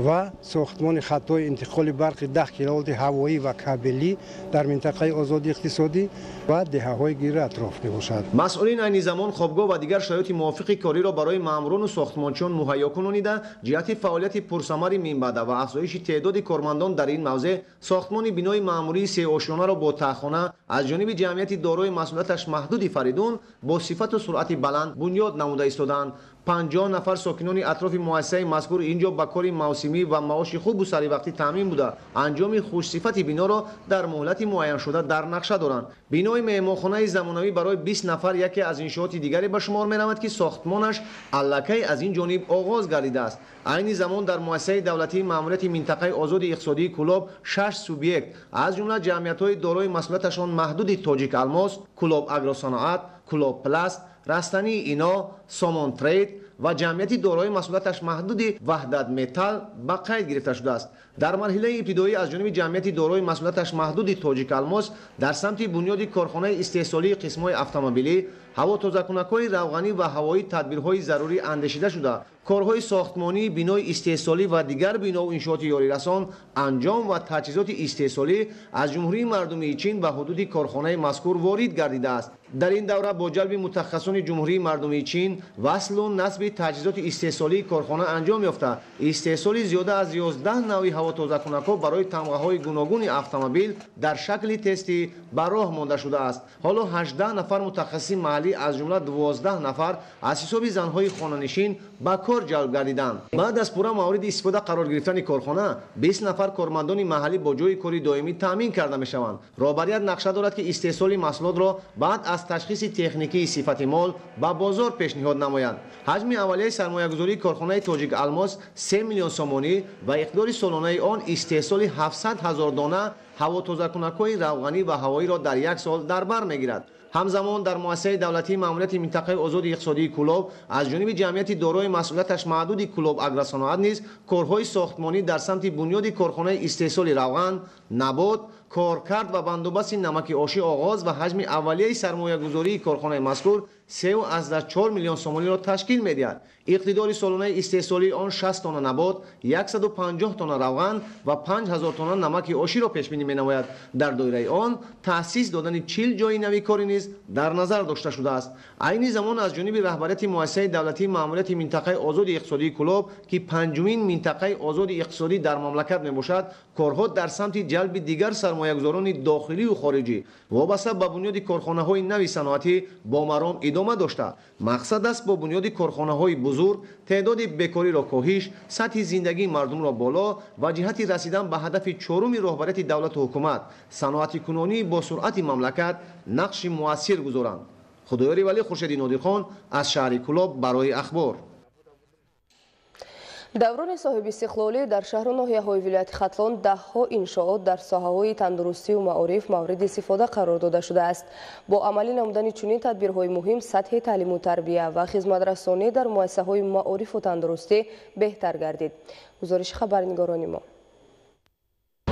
و ساختمان خطای انتقال برق 10 کیلووات هوایی و کابلی در منطقه آزاد اقتصادی و دهه‌های گیر اطراف میباشد. مسئولین این زمان خوابگاه و دیگر شرایط موافق کاری را برای ماموران و ساختمانچیان مهیا کنانیده جهت فعالیت پرثمر منبعد و افزایش تعداد کارمندان در این موضع ساختمان بنای معمولی 3 آشیانه را با تخانه از جانب جمعیت دارای مسئولیتش محدود فریدون با صفت و سرعت بلند بنیاد نموده ایستادند. 50 نفر ساکنان اطراف مؤسسه مذکور اینجا با کار موسمی و معاش خوب و سری وقتی تامین بوده انجام خوش صفت بنا را در مهلت معین شده در نقشه دارند. بنای مهمانخانه زمانوی برای 20 نفر یکی از انشاءات دیگری به شمار می‌رود که ساختمانش الکی از این جانب آغاز گردیده است. عین زمان در مؤسسه دولتی ماموریت منطقه آزاد اقتصادی کلوب 6 سوبیکت از جمله جمعیت‌های دارای مسئولیتشان محدود تاجیک الماس، کلوب اگروصنعت، کلوب پلاست، رستنی اینا، سامان ترید و جمعیتی دارای مسئولیتش محدود وحدت متال به قید گرفته شده است. در مرحله ابتدایی از جانب جمعیتی دارای مسئولیتش محدود تاجیک الماس در سمت بنیاد کارخانه استحصالی قسم‌های اتومبیلی، هوا تازه‌کنک‌های روغنی و هوایی تدبیرهای ضروری اندیشیده شده. کارهای ساختمانی، بنای استحصالی و دیگر بنا و انشاءات یاری رسان، انجام و تجهیزات استحصالی از جمهوری مردمی چین و حدود کارخانه مذکور وارد گردیده است. در این دوره با جلب متخصصان جمهوری مردمی چین وصل و نصب تجهیزات استحصالی کارخانه انجام یافته. استحصال زیاده از 11 نوع هوا تازه‌کنک‌ها برای تمغه‌های گوناگون اتومبیل در شکل تستی بر راه مانده شده است. حالا 18 نفر متخصص محلی از جمله 12 نفر از حساب زن‌های خانه‌نشین به کار جلب گردیدند. بعد از پورا مورد استفاده قرار گرفتن کارخانه 20 نفر کارمندان محلی با جای کاری دائمی تامین کرده می‌شوند. رهبریت نقشه دارد که استحصال محصولات را بعد از تشخیص تکنیکی صفت مال به بازار پیشنهاد نمایند. حجم اولیه سرمایه‌گذاری کارخانه تاجیک الماس 3 میلیون سومانی و اقدار سالانه آن استحصال 700,000 دانه هوا تازه‌کنک‌های روغنی و هوایی را در یک سال در بر می‌گیرد. همزمان در مؤسسه دولتی ماموریت منطقه آزاد اقتصادی کلوب از جانب جمعیت دارای مسئولیتش محدود کلوب اگروصنعت نیز کارهای ساختمانی در سمت بنیاد کارخانه استحصال روغن، نبات، کارکرد و بندوبست نمک آشی آغاز و حجم اولیه سرمایه‌گذاری کارخانه مذکور 3.4 میلیون سومانی را تشکیل می‌دهد. اقتدار سالانه استحصالی آن 60 تن نبات، 150 تن روغن و 5000 تن نمک آشی را پیش بینی می‌نماید. در دایره آن تأسیس دادن 40 جای نوی کاری نیز در نظر داشته شده است. عین زمان از جانب رهبریت مؤسسه دولتی ماموریت منطقه آزاد اقتصادی کلوب که پنجمین منطقه آزاد اقتصادی در مملکت میباشد کارها در سمت جلب دیگر سرمایه‌گذاران داخلی و خارجی وابسته به بنیاد کارخانه‌های نوی صنعتی با مرام ادامه داشته. مقصد است با بنیاد کارخانه‌های بزرگ تعداد بیکاری را کاهش، سطح زندگی مردم را بالا و جهت رسیدن به هدف چهارم رهبریت دولت و حکومت صنعتی کنونی با سرعت مملکت نقش مؤثر گذارند. خدایاری ولی خورشیدی نادرخان از شهر کلوب برای اخبار. даврони соҳиби истиқлолӣ дар шаҳру ноҳияҳои вилояти хатлон даҳҳо иншоот дар соҳаҳои тандурустию маориф мавриди истифода қарор дода шудааст. Бо амалӣ намудани чунин тадбирҳои муҳим сатҳи таълиму тарбия ва хизматрасонӣ дар муассисаҳои маорифу тандурустӣ беҳтар гардид. гузориши хабарнигорони мо.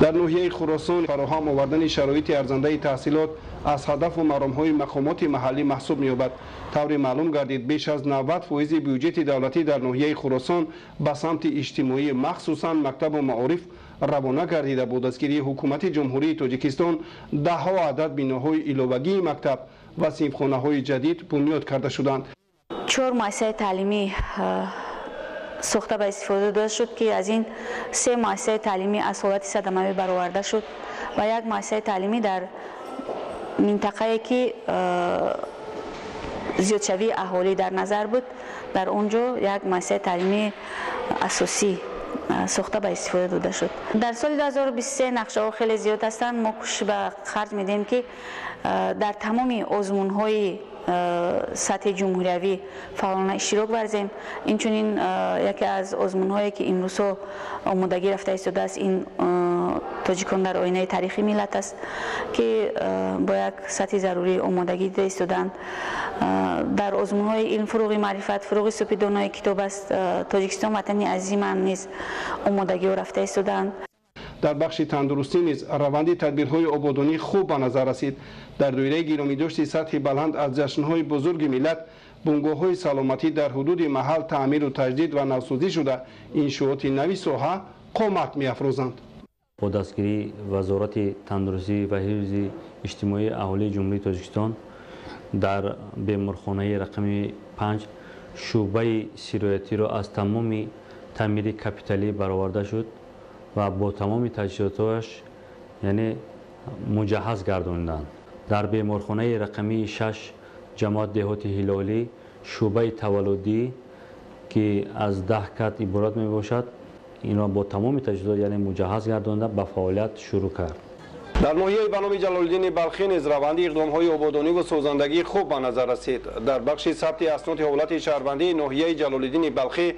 дар ноҳияи Хӯросон фароҳам овардани шароити арзандаи таҳсилот аз ҳадафу маромҳои мақомоти маҳаллӣ маҳсуб меёбад. тавре маълум гардид беш аз 90% бюҷети давлатӣ дар ноҳияи Хӯросон ба самти иҷтимоӣ махсусан мактабу маориф равона гардида бо дастгирии ҳукумати ҷумҳурии Тоҷикистон даҳҳо адад биноҳои иловагии мактаб ва синфхонаҳои ҷадид бунёд карда шуданд. 4 муассисаи таълимӣ сохта ба истифода дода шуд ки аз ин 3 муассисаи таълимӣ аз ҳолати садамавӣ бароварда шуд ва як муассисаи таълимӣ дар минтақае ки зиёдшавии аҳолӣ дар назар буд, дар онҷо як муассисаи таълимии асосӣ сохта ба истифода дода шуд. Дар соли 2023 нақшаҳо хеле зиёд ҳастанд. мо кӯшиш ба харҷ медиҳем ки дар тамоми озмунҳои сатҳи ҷумҳуриявӣ фаъолона иштирок варзем. Инчунин яке аз озмунҳое ки имрӯзҳо омодагӣ рафта истодааст, ин тоҷикон дар оинаи таърихи миллат аст ки бо як сатҳи зарурӣ омодагӣ дида истоданд. дар озмунҳои илм, фуруғи маърифат, фуруғи супидонои китоб аст, Тоҷикистон ватани азиман низ омодагиҳо рафта истоданд. дар бахши тандурустӣ низ раванди тадбирҳои ободонӣ хуб ба назар расид. дар доираи гиромидошти сатҳи баланд аз ҷашнҳои бузурги миллат бунгоҳҳои саломатӣ дар ҳудуди маҳал таъмиру таҷдид ва навсозӣ шуда иншооти нави соҳа қомат меафрозанд. бо дастгирии вазорати тандурустӣ ва ҳифзи иҷтимоии аҳолии ҷумҳурии Тоҷикистон дар беморхонаи рақами 5 шӯъбаи сироятиро аз тамоми таъмири капиталӣ бароварда шуд ва бо тамоми таҷҳизоташ яъне муҷаҳҳаз гардонинданд. дар беморхонаи рақами 6 ҷамоат деҳоти ҳилолӣ шӯъбаи таваллудӣ ки аз 10 кат иборат мебошад, инро бо тамоми таҷҳизот яъне муҷаҳҳаз гардонда ба фаъолият шурӯъ кард. дар ноҳияи баноми ҷалолиддини балхӣ низ раванди иқдомҳои ободониву созандагӣ хуб ба назар расид. дар бахши сабти асноди ҳолати шаҳрвандии ноҳияи ҷалолиддини балхӣ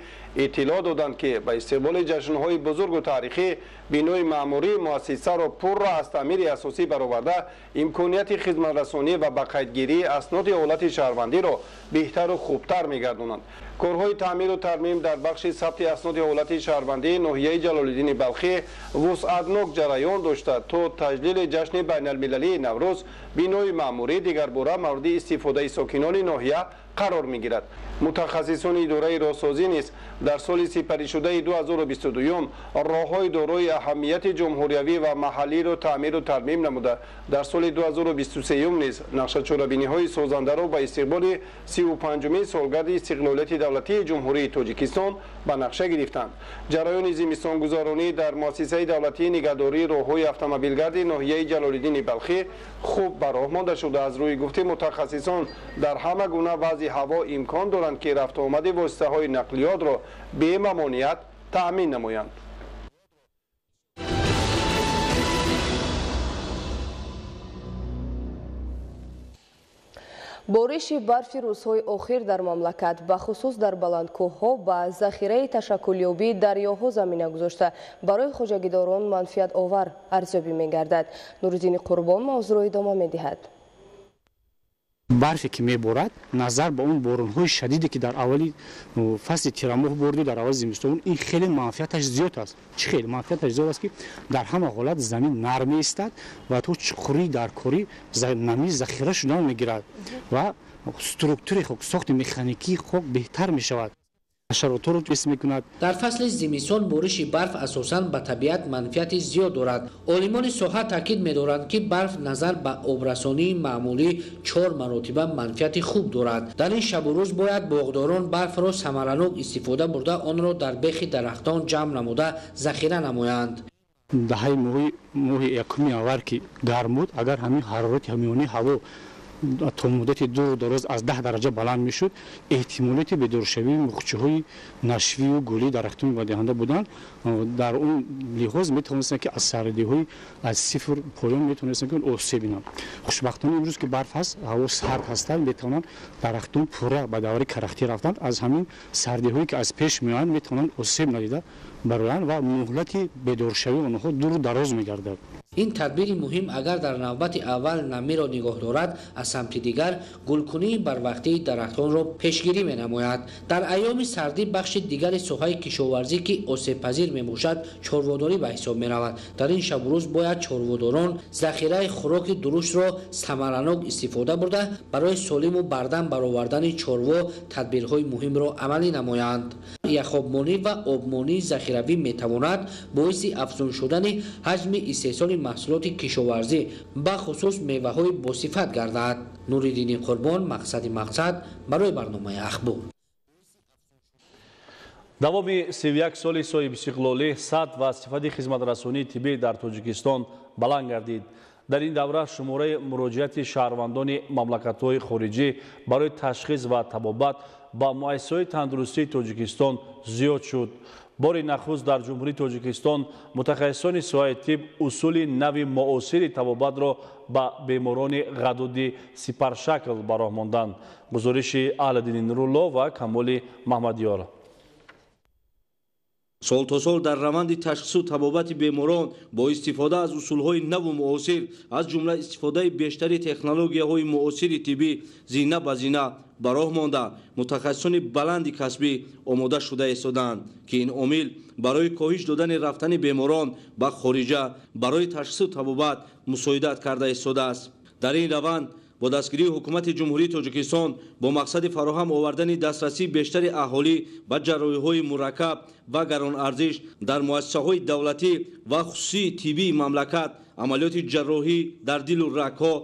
иттилоъ доданд ки ба истиқболи ҷашнҳои бузургу таърихӣ бинои маъмурии муассисаро пурра аз таъмири асосӣ бароварда имконияти хизматрасонӣ ва ба қайдгирии асноди ҳолати шаҳрвандиро беҳтару хубтар мегардонанд. корҳои таъмиру тармим дар бахши сабти асноди ҳолати шаҳрвандии ноҳияи ҷалолиддини балхӣ вусъатнок ҷараён дошта то таҷлили ҷашни байналмилалии Наврӯз бинои маъмурӣ дигарбора мавриди истифодаи сокинони ноҳия қарор мегирад. мутахассисони идораи роҳсозӣ низ дар соли сипаришудаи 2022 роҳҳои дорои аҳамияти ҷумҳуриявӣ ва маҳаллиро таъмиру тармим намуда дар соли 2023 низ нақшачорабиниҳои созандаро ба истиқболи 35-умин солгарди истиқлолияти давлатии ҷумҳурии Тоҷикистон ба нақша гирифтанд. ҷараёни зимистонгузаронӣ дар муассисаи давлатии нигаҳдории роҳҳои автомобилгарди ноҳияи ҷалолиддини балхӣ хуб ба роҳ монда шуда, аз рӯи гуфти мутахассисон дар ҳама гуна вазъи ҳаво имкон доранд ки рафтуомади воситаҳои нақлиётро бемамоният таъмин намоянд. бориши барфи рӯзҳои охир дар мамлакат бахусус дар баландкӯҳҳо ба захираи ташаккулёбии дарёҳо замина гузошта барои хоҷагидорон манфиатовар арзёбӣ мегардад. Нуриддини Қурбон мавзӯъро идома медиҳад. барфе ки меборад назар ба он боронҳои шадиде ки дар аввали фасли тирамоҳ борду дар аввали зимистон, ин хеле манфиаташ зиёд аст. Чӣ хеле манфиаташ зиёд аст ки дар ҳама ҳолат замин нарм меистад ва то чуқурӣ дар корӣ намӣ захира шудан мегирад ва структураи хоксохти механикии хок беҳтар мешавад. дар фасли зимистон бориши барф асосан ба табиат манфиати зиёд дорад. олимони соҳа таъкид медоранд ки барф назар ба обрасонии маъмулӣ 4 маротиба манфиати хуб дорад. дар ин шабу рӯз бояд боғдорон барфро самаранок истифода бурда онро дар бехи дарахтон ҷамъ намуда захира намоянд. даҳаи моҳи якуми аввал ки гарм буд, агар ҳамин ҳарорати ҳамёни ҳаво تا مدت دور دراز از 10 درجه بلند میشد. احتمالات بدرشوی مخچه‌های نشوی و گلی درختان و دهنده بودند. در اون لحاظ میتونستن که از سردی‌های از صفر پایان میتونستن که آسیب ببینن. خوشبختانه امروز که برف هست، هوا سرد هستن، میتونن درختان پوره به دور کرختی رفتند. از همین سردی‌هایی که از پیش میان میتونن آسیب ندیده برآیند و مهلت بدرشوی اونها دور دراز میگردد. این تدبیر مهم اگر در نوبت اول نمی را نگاه دارد، از سمت دیگر گلکنی بر وقتی درختان را پیشگیری می نماید. در ایام سردی بخش دیگر ساحه کشاورزی که آسیب پذیر می باشد چارواداری به حساب می رود. در این شب و روز باید چارواداران ذخیره خوراک درشت را ثمرناک استفاده برده برای سالم و بردن برآوردن چاروا تدبیرهای مهم را عملی نمایند. یخابمانی و آبمانی ذخیروی می تواند باعث افزون شدن حجم استحصال محصولات کشاورزی به خصوص میوه های باصفت گردد. نوریدین قربان، مقصد برای برنامه اخبار. давоми 31 соли соҳиби истиқлолӣ сад ва сифати хизматрасонии тиббӣ дар тоҷикистон баланд гардид. дар ин давра шумораи муроҷиати шаҳрвандони мамлакатҳои хориҷӣ барои ташхис ва табобат ба муассисаҳои тандурустии тоҷикистон зиёд шуд. бори нахуст дар ҷумҳурии тоҷикистон мутахассисони соҳаи тиб усули нави муосири табобатро ба беморони ғадуди сипаршакл ба роҳ монданд. гузориши аҳлиддини нурулло ва камоли маҳмадиёр. сол то сол дар раванди ташхису табобати беморон бо истифода аз усулҳои наву муосир аз ҷумла истифодаи бештари технологияҳои муосири тиббӣ зина ба зина ба роҳ монда мутахассисони баланди касбӣ омода шуда истоданд ки ин омил барои коҳиш додани рафтани беморон ба хориҷа барои ташхису табобат мусоидат карда истодааст. дар ин раванд бо дастгирии ҳукумати ҷумҳурии тоҷикистон бо мақсади фароҳам овардани дастрасии бештари аҳолӣ ба ҷарроҳиҳои мураккаб ва гаронарзиш дар муассисаҳои давлатӣ ва хусусии тиббии мамлакат амалиёти ҷарроҳӣ дар дилу рагҳо,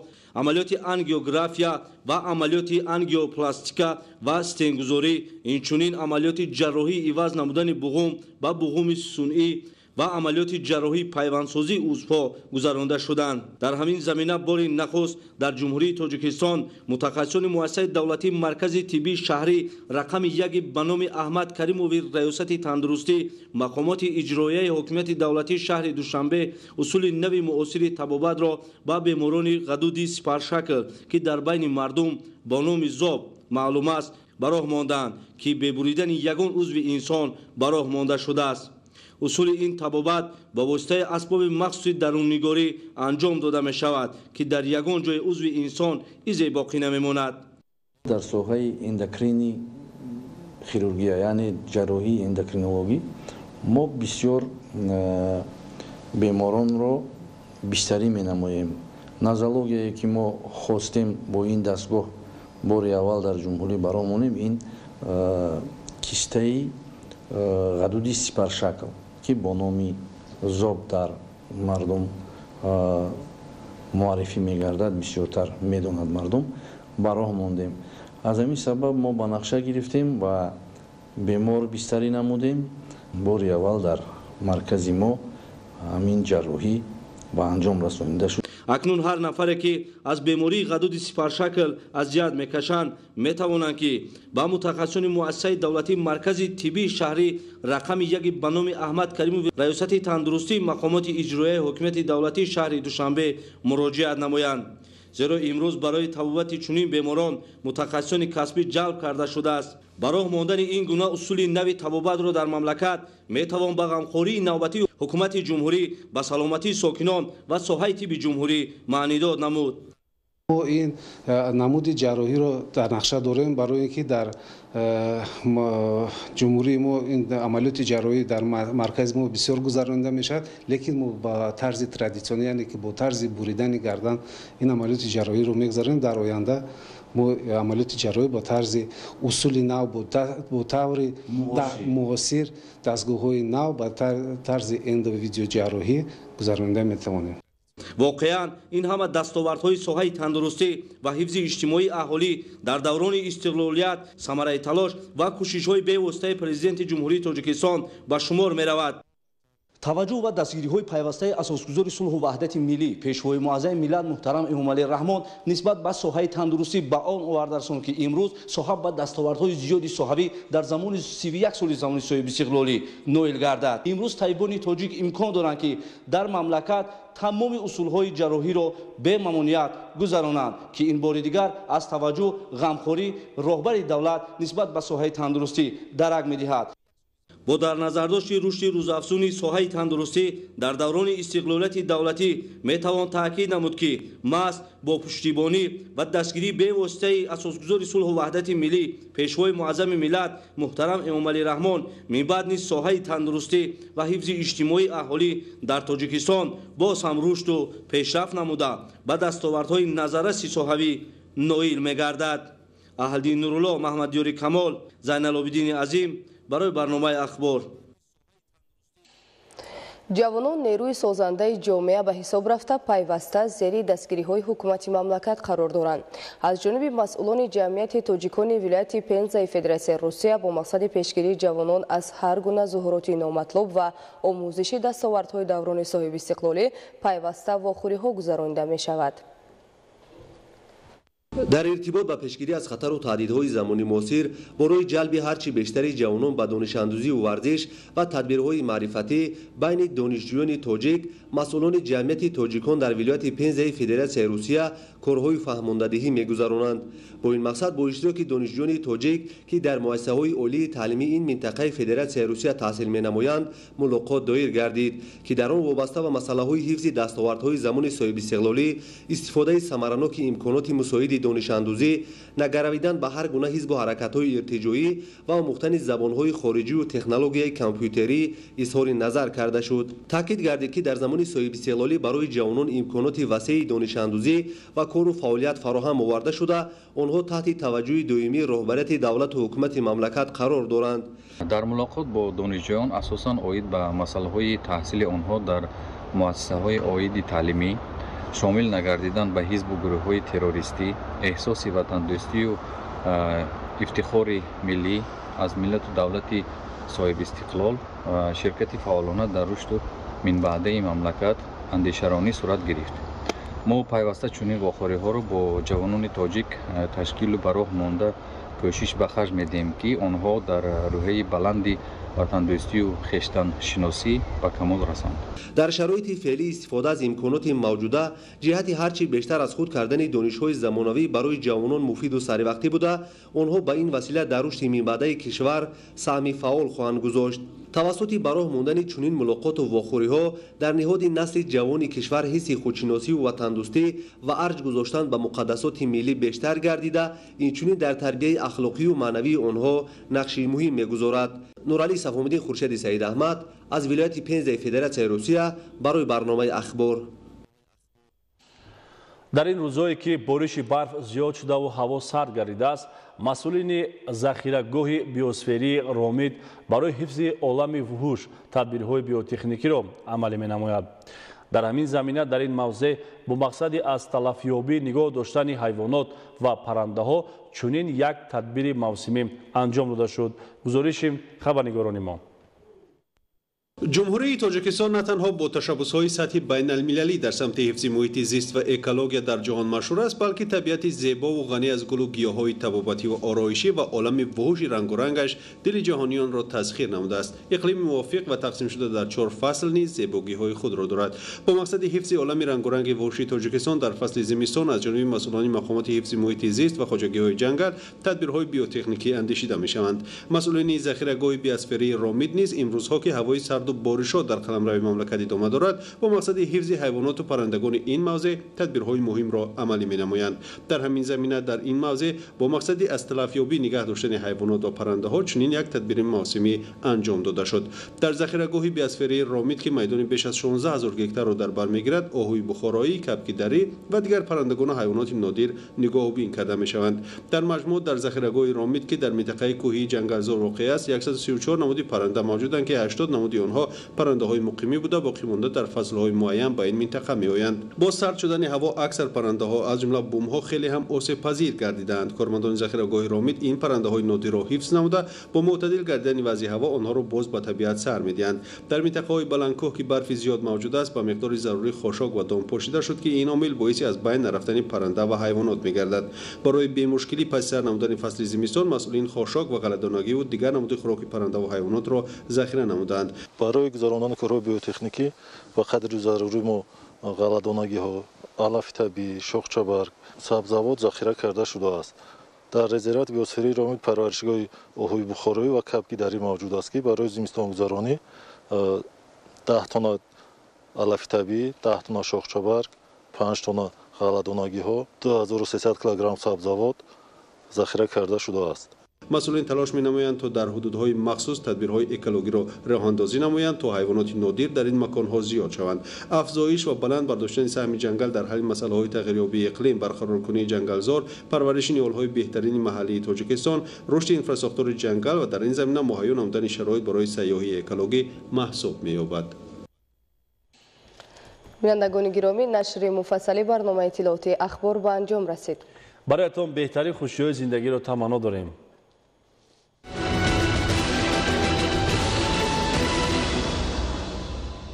амалиёти ангиография ва амалиёти ангиопластика ва стенгузорӣ, инчунин амалиёти ҷарроҳии иваз намудани буғум ба буғуми сунъӣ ва амалиёти ҷарроҳии пайвандсозии узвҳо гузаронда шуданд. дар ҳамин замина бори нахуст дар ҷумҳурии тоҷикистон мутахассисони муассисаи давлатии маркази тиббии шаҳрӣ рақами 1 ба номи аҳмад каримови раёсати тандурустӣ, мақомоти иҷроияи ҳокимияти давлатии шаҳри душанбе усули нави муосири табобатро ба беморони ғадуди сипаршакл ки дар байни мардум бо номи зоб маълум аст ба роҳ монданд ки бебуридани ягон узви инсон ба роҳ монда шудааст. усули ин табобат ба воситаи асбоби махсуси даруннигорӣ анҷом дода мешавад ки дар ягон ҷои узви инсон изе боқӣ намемонад. дар соҳаи эндокрини хирургия яъне ҷарроҳии эндокринологӣ мо бисёр беморонро бистарӣ менамоем. нозологияе ки мо хостем бо ин дастгоҳ бори аввал дар ҷумҳурӣ баромонем ин кистаи ғадуди сипаршакл ки бо номи зоб дар мардум муаррифӣ мегардад, бисёртар медонад мардум, ба роҳ мондем. аз ҳамин сабаб мо ба нақша гирифтем ва бемор бистарӣ намудем. бори аввал дар маркази мо ҳамин ҷарроҳӣ ба анҷом расонида шуд. акнун ҳар нафаре ки аз бемории ғадуди сипаршакл азият мекашанд метавонанд ки ба мутахассисони муассисаи давлатии маркази тиббии шаҳрӣ рақами 1 ба номи аҳмад каримови раёсати тандурустии мақомоти иҷроияи ҳокимияти давлатии шаҳри душанбе муроҷиат намоянд. зеро имрӯз барои табобати чунин беморон мутахассисони касбӣ ҷалб карда шудааст. ба роҳ мондани ин гуна усули нави табобатро дар мамлакат метавон ба ғамхории навбатии ҳукумати ҷумҳурӣ ба саломатии сокинон ва соҳаи тибби ҷумҳурӣ маънидод намуд. мо ин намуди ҷарроҳиро дар нақша дорем барои ин ки дар ҷумҳурии мо ин амалиёти ҷарроҳӣ дар маркази мо бисёр гузаронида мешавад, лекин мо ба тарзи традитсионӣ яъне ки бо тарзи буридани гардан ин амалиёти ҷарроҳиро мегузаронем. дар оянда мо амалиёти ҷарроҳӣ бо тарзи усули нав бо таври муосир дастгоҳҳои нав ба тарзи эндовидеоҷарроҳӣ гузаронида метавонем. воқеан ин ҳама дастовардҳои соҳаи тандурустӣ ва ҳифзи иҷтимоии аҳолӣ дар даврони истиқлолият самараи талош ва кӯшишҳои бевоситаи президенти ҷумҳурии тоҷикистон ба шумор меравад. توجه و دستگیری‌های پیوسته اساسگذار صلح و وحدت ملی پیشوای معظم ملت محترم امام علی رحمان نسبت به ساحه تندرستی به آن آوردرسان که امروز صاحب به دستاوردهای زیادی صحابی در زمان 31 سال زمان صاحب استقلالی نویل گردد. امروز طیبان تاجیک امکان دارند که در مملکت تمام اصولهای جراحی را به ممنوعیت گذرانند که این بار دیگر از توجه غمخوری راهبر دولت نسبت به ساحه تندرستی درک می‌دهد. با در نظر داشت رشد روزافزونی ساحه تندرستی در دوران استقلالیت دولتی میتوان تاکید نمود که محض با پشتیبانی و دستگیری به واسطه اساسگذار صلح و وحدت ملی پیشوای معظم ملت محترم امام علی رحمان من بعد نیز ساحه تندرستی و حفظ اجتماعی اهالی در تاجیکستان باز هم رشد و پیشرفت نموده به دستاوردهای نظررس صحابی نائل میگردد. اهلدین نورالله، محمد یاری کمال، زین العابدین عظیم برای برنامه اخبار. جوانان نیروی سازنده جامعه به حساب رفته پیوسته زیر دستگیری‌های حکومت مملکت قرار دارند. از جانب مسئولان جمعیت تاجیکان ولایت پنزه فدراسیون روسیه با مقصد پیشگیری جوانان از هر گونه ظهورات نامطلوب و آموزش دستاوردهای دوران صاحب استقلالی پیوسته واخوری‌ها گذرانده می‌شود. در ارتباط با پیشگیری از خطر و تهدیدهای زمانی معاصر برای جلب هرچی بیشتر جوانان به دانش اندوزی و ورزش و تدبیرهای معرفتی بین دانشجویان تاجیک مسئولان جمعیت تاجیکان در ولایت پنزه فدراسیون روسیه کارهای فهماندهی می‌گذرانند. با این مقصد با اشتراک دانشجویان تاجیک که در مؤسسه‌های عالی تعلیمی این منطقه فدراسیون روسیه تحصیل می‌نمایند ملاقات دایر گردید که در آن وابسته به مسائل حفظ دستاوردهای زمان صاحب استقلالی، استفاده ثمرناک امکانات مساعد دانش اندوزی، نگرویدن به هر گونه حزب و حرکت‌های ارتجاعی و آموختن زبان‌های خارجی و تکنولوژی کامپیوتری اظهار نظر کرده شد. تاکید گردید که در زمان صاحب استقلالی برای جوانان امکانات وسیع دانش اندوزی و کار و فعالیت فراهم آورده شده، آنها تحت توجه دائمی رهبریت دولت و حکومت مملکت قرار دارند. در ملاقات با دانشجویان اساساً عاید به مسائل تحصیل آنها در مؤسسه‌های عاید تعلیمی شامل نگردیدن به حزب و گروه‌های تروریستی، احساس وطندوستی و افتخار ملی از ملت و دولت صاحب استقلال و شرکت فعالانه در رشد و منبعده مملکت اندیشه‌رانی صورت گرفت. ما پیوسته چنین واخوری‌ها را با جوانان تاجیک تشکیل و به راه مانده کوشش به خرج می‌دهیم که آنها در روحیه بلندی وطندوستی و خویشتن شناسی به کمال رساند. در شرایط فعلی استفاده از امکانات موجوده جهت هرچی بیشتر از خود کردن دانش‌های زمانوی برای جوانان مفید و سریوقتی بوده، آنها به این وسیله در رشد منبعده کشور سهم فعال خواهند گذاشت. توسط به راه ماندن چنین ملاقات و واخوری‌ها در نهاد نسل جوان کشور حس خودشناسی و وطندوستی و ارج گذاشتن به مقدسات ملی بیشتر گردیده، اینچنین در تربیت اخلاقی و معنوی آنها نقش مهم می‌گذارد. نورعلی صفاالدین خورشید سعید احمد از ولایت پنزه فدراسیون روسیه برای برنامه اخبار. در این روزهایی که بارش برف زیاد شده و هوا سرد گردیده است، مسئولین ذخیره‌گاه بیوسفری رامید برای حفظ عالم وحوش تدبیرهای بیوتکنیکی را عملی می‌نماید. در همین زمینه در این موضع با مقصد از تلفیابی نگاه داشتن حیوانات و پرنده‌ها چنین یک تدبیر موسمی انجام داده شد. گزارش خبرنگاران ما. جمهوری تاجیکستان نه تنها با تشبس‌های سطحی بین المللی در سمت حفظ محیط زیست و اکولوژی در جهان مشهور است، بلکه طبیعت زیبا و غنی از گل و گیاهای طبابتی و آرایشی و عالم وحوش رنگ و رنگش دل جهانیان را تسخیر نموده است. اقلیم موافق و تقسیم شده در 4 فصل نیز زیبایی‌های خود را دارد. با مقصد حفظ عالم رنگ و رنگ وحوش تاجیکستان در فصل زمستان از جانب مسئولان مقامات حفظ محیط زیست و خواجگی‌های جنگل تدبیرهای بیوتکنیکی اندیشیده می‌شوند. مسئولین ذخیره‌گاه بیوسفری رامید نیز امروزها که هوای سرد و بارشات در قلمرو مملکت ادامه دارد، با مقصد حفظ حیوانات و پرندگان این موضع تدبیرهای مهم را عملی می‌نمایند. در همین زمینه در این موضع با مقصد از تلفیابی نگه داشتن حیوانات و پرنده‌ها چنین یک تدبیر موسمی انجام داده شد. در ذخیره‌گاه بیوسفری رامید که میدان بیش از 16000 گکتار را در بر می‌گیرد، آهوی بخارایی، کبک دری و دیگر پرندگان و حیوانات نادر نگاه و بین کرده می‌شوند. در مجموع در ذخیره‌گاه رامید که در منطقه کوهی جنگلزار واقع است 134 نماد پرنده موجودند که 80 نماد آنها آنها پرنده‌های مقیمی بوده باقی مانده در فصل‌های معین به این منطقه می‌آیند. با سرد شدن هوا اکثر پرنده‌ها از جمله بوم‌ها خیلی هم آسیب پذیر گردیدند. کارمندان ذخیره‌گاه رامید این پرنده‌های نادر را حفظ نموده با معتدل گردیدن وضع هوا آنها را باز به طبیعت سر می‌دهند. در منطقه‌های بلندکوه که برف زیاد موجود است به مقدار ضروری خاشاک و دام پوشیده شد که این عامل باعث از بین نرفتن پرنده و حیوانات می‌گردد. برای بی‌مشکلی پس سر نمودن فصل زمستان مسئولین خاشاک و غله‌دانگی و دیگر نمود خوراک پرنده و حیوانات را ذخیره نمودند. برای گذراندن کارهای بیوتکنیکی و قدر ضروری ما غله‌دانگی‌ها، علف طبیعی، شاخچه‌برگ، سبزوات ذخیره کرده شده است. در رزروات بیوسفری رامید پرورشگاه آهوی بخاری و کبکدری موجود است که برای زمستان گذرانی 10 تن علف طبیعی، 10 تن شاخچه‌برگ، 5 تن غله‌دانگی‌ها، 2300 کیلوگرم سبزوات ذخیره کرده شده است. مسئولین تلاش می‌نمایند تا در حدودهای مخصوص تدبیرهای اکولوژی را راه‌اندازی نمایند تا حیوانات نادر در این مکان‌ها زیاد شوند. افزایش و بلند برداشتن سهم جنگل در حل مسائل تغییریابی اقلیم، برقرارکنی جنگلزار، پرورش نیال‌های بهترین محلی تاجیکستان، رشد اینفراستراکچور جنگل و در این زمینه مهیا نمودن شرایط برای سیاحی اکولوژی محسوب می‌یابد. بینندگان گرامی، نشر مفصلی برنامه اطلاعاتی اخبار به انجام رسید. برایتان بهترین خوشی‌های زندگی را تمنا داریم.